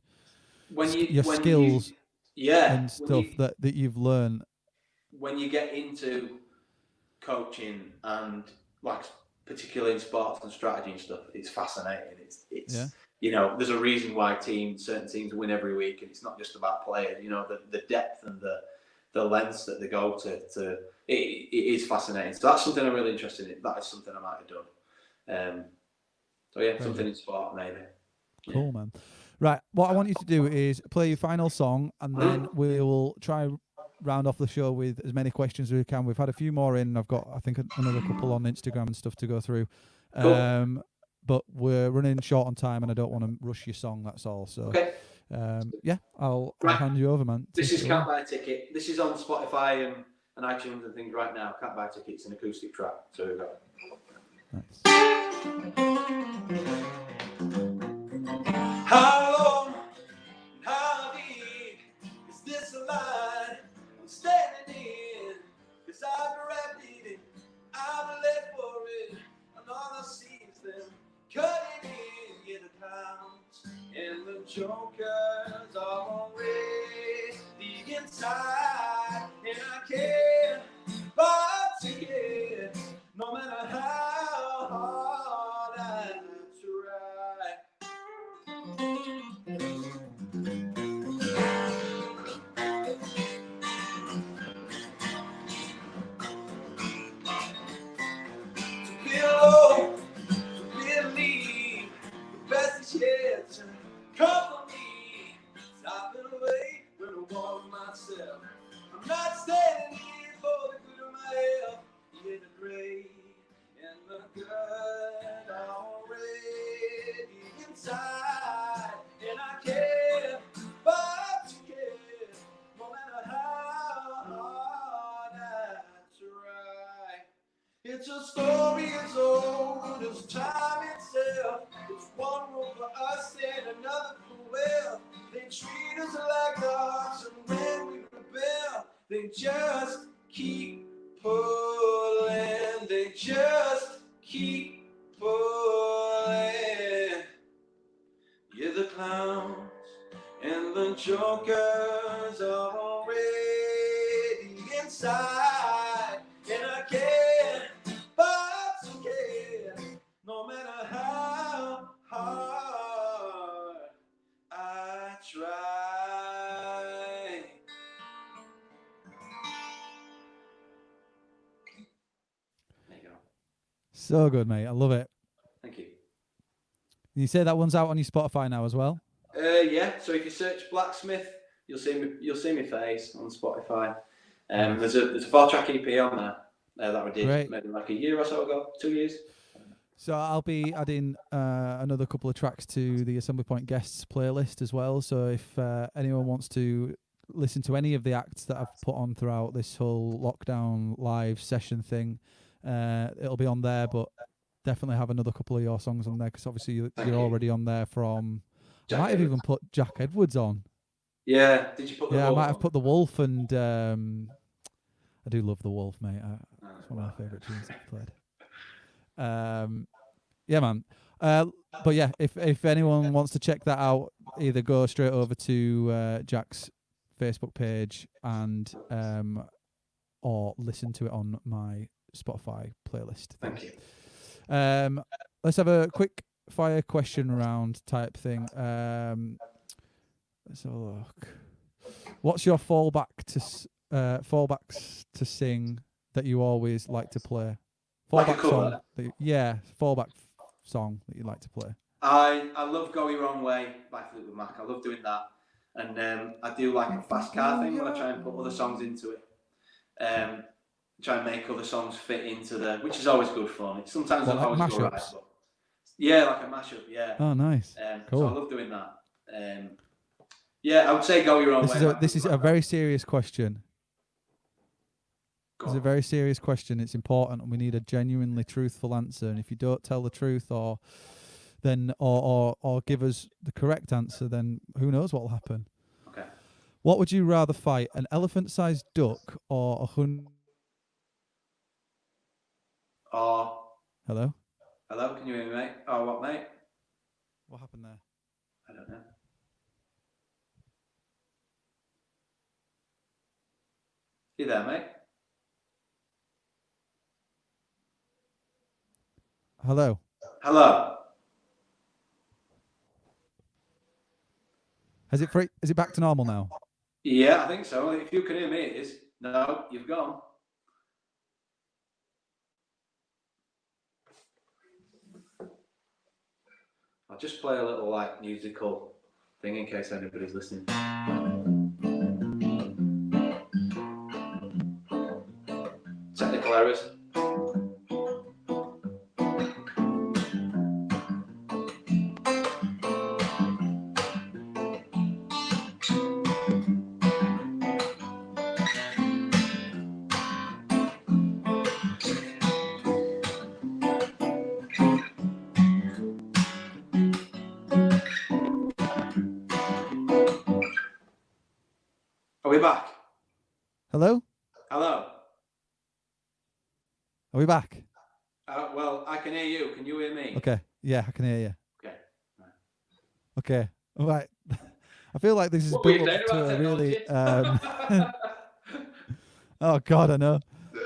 your skills. And stuff that you've learned. When you get into coaching and particularly in sports and strategy and stuff, it's fascinating. It's there's a reason why certain teams win every week, and it's not just about players. The depth and the lengths that they go to it is fascinating. So that's something I'm really interested in. That is something I might have done. Something in sport maybe. Cool, man. Right, what I want you to do is play your final song, and then we'll try round off the show with as many questions as we can. We've had a few more in. I've got, I think, another couple on Instagram and stuff to go through. Cool. But we're running short on time, and I don't want to rush your song, that's all. So, I'll hand you over, man. This is Can't Buy a Ticket. This is on Spotify and iTunes and things right now. Can't Buy a Ticket. It's an acoustic track. So we've got How long, how deep is this a line I'm standing in? 'Cause I've been wrapped in it, I've been left for it, and all I see is them cutting in the clowns, and the jokers are already inside, and I can't buy a ticket, no matter how hard I try. To believe the best is yet to come for me. I've been away when I want myself. I'm not standing here for the good of my health. In the grave and the good already inside, and I can't and another for well. They treat us like dogs, and when we rebel, they just keep pulling. They just keep pulling. Yeah, the clowns and the jokers are already inside, and I can't but to care, no matter how hard I try. There you go. So good, mate. I love it. Thank you. And you say that one's out on your Spotify now as well? Yeah. So if you search Blacksmith, you'll see my face on Spotify. There's a 4-track EP on there that we did maybe like a year or so ago, 2 years. So I'll be adding another couple of tracks to the Assembly Point Guests playlist as well. So if anyone wants to listen to any of the acts that I've put on throughout this whole lockdown live session thing, it'll be on there. But definitely have another couple of your songs on there, because obviously you're already on there from... I might have even put Jack Edwards on. Yeah, did you put the Wolf? Yeah, I might have put the Wolf, and I do love the Wolf, mate. It's one of my favourite tunes I've played. Yeah, man. But yeah, if anyone wants to check that out, either go straight over to Jack's Facebook page and or listen to it on my Spotify playlist. Thank you. Let's have a quick fire question round type thing. Let's have a look. What's your fallbacks to sing that you always like to play? Fallback song. Fallback song that you like to play. I love Go Your Own Way by Fleetwood Mac. I love doing that. And I do like a fast car thing where I try and put other songs into it. Try and make other songs fit into which is always good fun. It's sometimes not always good, right? Yeah, like a mashup, yeah. Oh, nice. Cool. So I love doing that. Yeah, I would say Go Your Own Way. This is a very serious question. It's a very serious question. It's important, and we need a genuinely truthful answer. And if you don't tell the truth, or give us the correct answer, then who knows what will happen. Okay. What would you rather fight, an elephant-sized duck or 100? Hello? Hello, can you hear me, mate? Oh, what, mate? What happened there? I don't know. You there, mate? Hello? Hello? Is it back to normal now? Yeah, I think so. If you can hear me, it is. No, you've gone. I'll just play a little musical thing in case anybody's listening. Technical errors. Are we back? Hello? Hello? Are we back? Well, I can hear you. Can you hear me? Okay. Yeah, I can hear you. Okay. Right. Okay. All right. I feel like this is built up to a really... Oh, God, I know.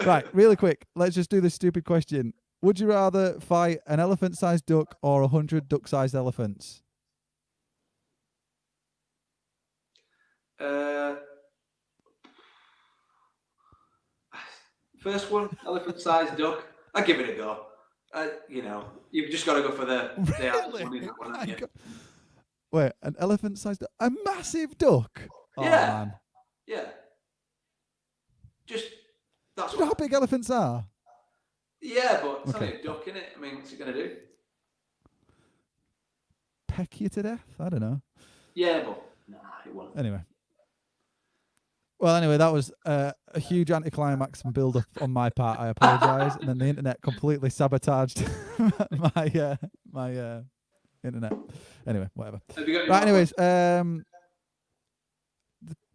Right, really quick. Let's just do this stupid question. Would you rather fight an elephant-sized duck or 100 duck-sized elephants? First one, elephant-sized duck. I give it a go. You've just got to go for the Really? one, haven't you? Wait, an elephant-sized duck? A massive duck? Oh, Yeah. man. Yeah. That's Do you know how big elephants are? Yeah, but it's only a duck, innit? I mean, what's it going to do? Peck you to death? I don't know. Yeah, but it won't. Anyway. Well, anyway, that was a huge anticlimax and build-up on my part. I apologise, and then the internet completely sabotaged my Internet. Anyway, whatever. Have you got any Right. more Anyways,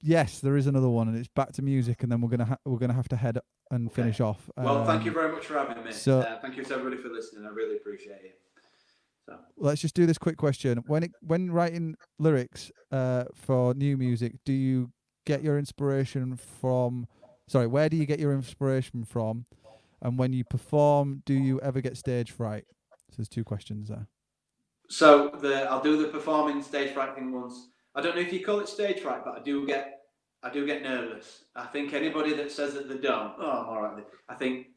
yes, there is another one, and it's back to music, and then we're gonna have to head and finish off. Well, thank you very much for having me. So thank you to everybody for listening. I really appreciate it. So let's just do this quick question: when writing lyrics for new music, do you get your inspiration from? Sorry, where do you get your inspiration from? And when you perform, do you ever get stage fright? So there's two questions there. So I'll do the performing stage fright thing once. I don't know if you call it stage fright, but I do get nervous. I think anybody that says that they don't, I'm all right. I think,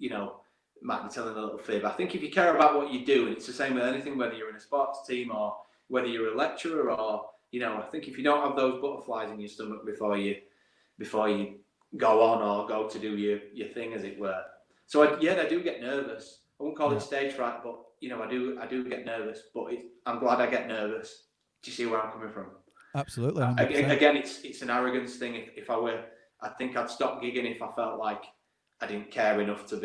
might be telling a little fib. I think if you care about what you do, and it's the same with anything, whether you're in a sports team or whether you're a lecturer or, I think if you don't have those butterflies in your stomach before you go on or go to do your thing, as it were. So I do get nervous. I won't call it stage fright, but I do get nervous. But I'm glad I get nervous. Do you see where I'm coming from? Absolutely. Again, it's an arrogance thing. I think I'd stop gigging if I felt like I didn't care enough to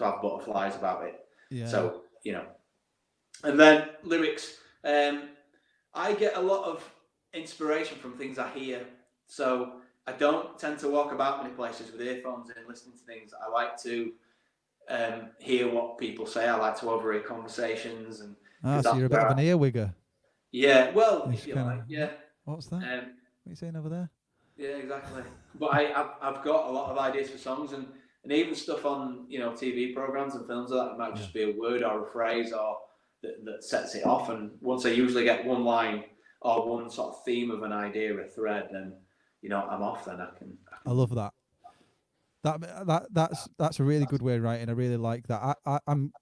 have butterflies about it. Yeah. So and then lyrics. I get a lot of inspiration from things I hear. So I don't tend to walk about many places with earphones in, listening to things. I like to hear what people say. I like to overhear conversations, and so you're a bit of an earwigger. Yeah, well, if you like, yeah. What's that? What are you saying over there? Yeah, exactly. But I've got a lot of ideas for songs, and even stuff on TV programs and films like that. It might just be a word or a phrase or that sets it off. And once I usually get one line or one sort of theme of an idea, a thread, then I'm off. Then I can. I love that. That's a really good way of writing. I really like that.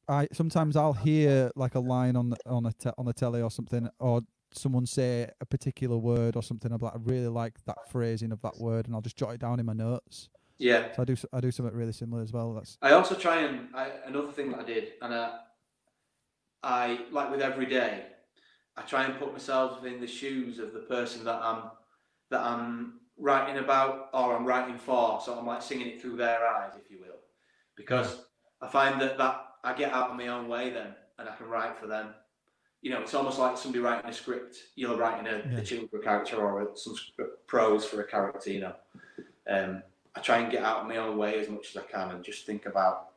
I sometimes I'll hear like a line on the telly or something, or someone say a particular word or something. I'm like, I really like that phrasing of that word, and I'll just jot it down in my notes. Yeah. So I do something really similar as well. I also try and another thing that I did, and I like with every day, I try and put myself in the shoes of the person that I'm writing about or I'm writing for. So I'm like singing it through their eyes, if you will, because I find that I get out of my own way then, and I can write for them. It's almost like somebody writing a script. You're writing a tune for a character or some prose for a character. I try and get out of my own way as much as I can and just think about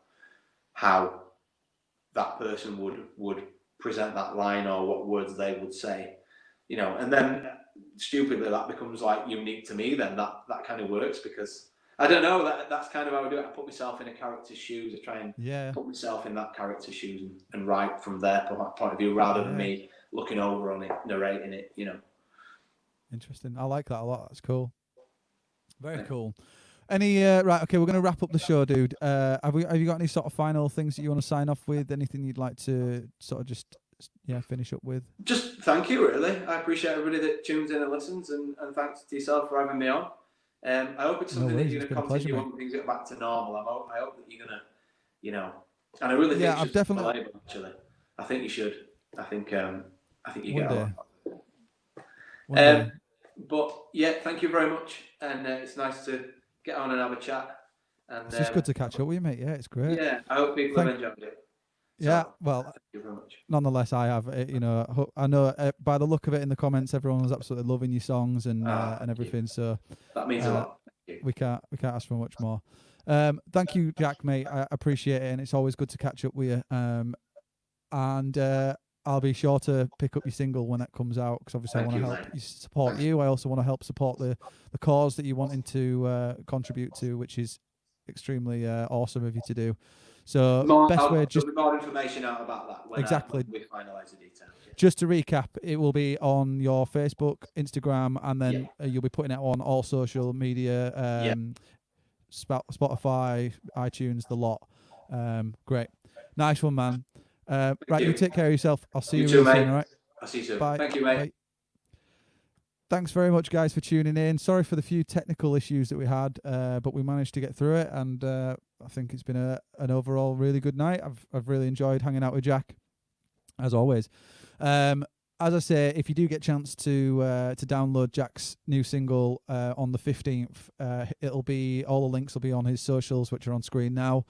how that person would present that line or what words they would say, and then stupidly that becomes like unique to me. Then that kind of works because I don't know, that's kind of how I do it. I put myself in a character's shoes. I try and put myself in that character's shoes and write from their point of view rather than me looking over on it, narrating it. Interesting. I like that a lot. That's cool. Very cool. Any right? Okay, we're going to wrap up the show, dude. Have you got any sort of final things that you want to sign off with? Anything you'd like to sort of just finish up with? Just thank you, really. I appreciate everybody that tunes in and listens, and thanks to yourself for having me on. I hope it's something that you're going to continue when things get back to normal. I hope that you're going to, and I really think I've definitely. Actually, I think you should. I think you get a lot. But yeah, thank you very much, and it's nice to get on and have a chat. And it's just good to catch up with you, mate. Yeah, it's great. Yeah, I hope people have enjoyed it. Yeah, well, thank you very much. Nonetheless, I have. I know by the look of it in the comments, everyone was absolutely loving your songs and everything. So that means a lot. We can't ask for much more. Thank you, Jack, mate. I appreciate it, and it's always good to catch up with you. And I'll be sure to pick up your single when that comes out, because obviously I want to help support you. I also want to help support the cause that you're wanting to contribute to, which is extremely awesome of you to do. So just more information out about that when we finalise the details. Yeah. Just to recap, it will be on your Facebook, Instagram, and then you'll be putting it on all social media, Spotify, iTunes, the lot. Great. Nice one, man. Right, you take care of yourself. I'll see you too, mate. soon, all right? I'll see you soon. Bye. Thank you, mate. Bye. Thanks very much, guys, for tuning in. Sorry for the few technical issues that we had, but we managed to get through it, and I think it's been an overall really good night. I've really enjoyed hanging out with Jack, as always. As I say, if you do get a chance to download Jack's new single on the 15th, it'll be all the links will be on his socials, which are on screen now.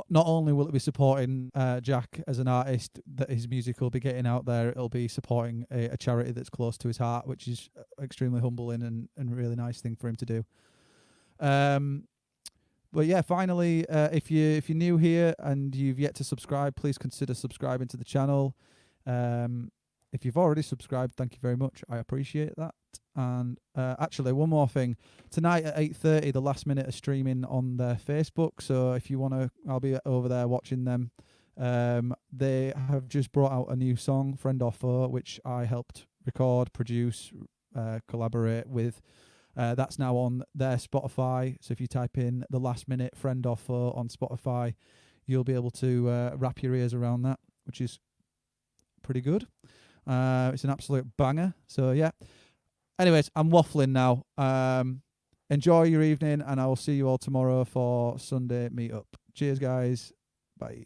not only will it be supporting Jack as an artist, that his music will be getting out there, it'll be supporting a charity that's close to his heart, which is extremely humbling and really nice thing for him to do. But yeah, finally, if you're new here and you've yet to subscribe, please consider subscribing to the channel. If you've already subscribed, thank you very much. I appreciate that. And actually, one more thing. Tonight at 8:30, the Last Minute are streaming on their Facebook. So if you want to, I'll be over there watching them. They have just brought out a new song, Friend or Foe, which I helped record, produce, collaborate with. That's now on their Spotify. So if you type in The Last Minute Friend or Foe on Spotify, you'll be able to wrap your ears around that, which is pretty good. It's an absolute banger. So yeah. Anyways, I'm waffling now. Enjoy your evening, and I will see you all tomorrow for Sunday meetup. Cheers, guys. Bye.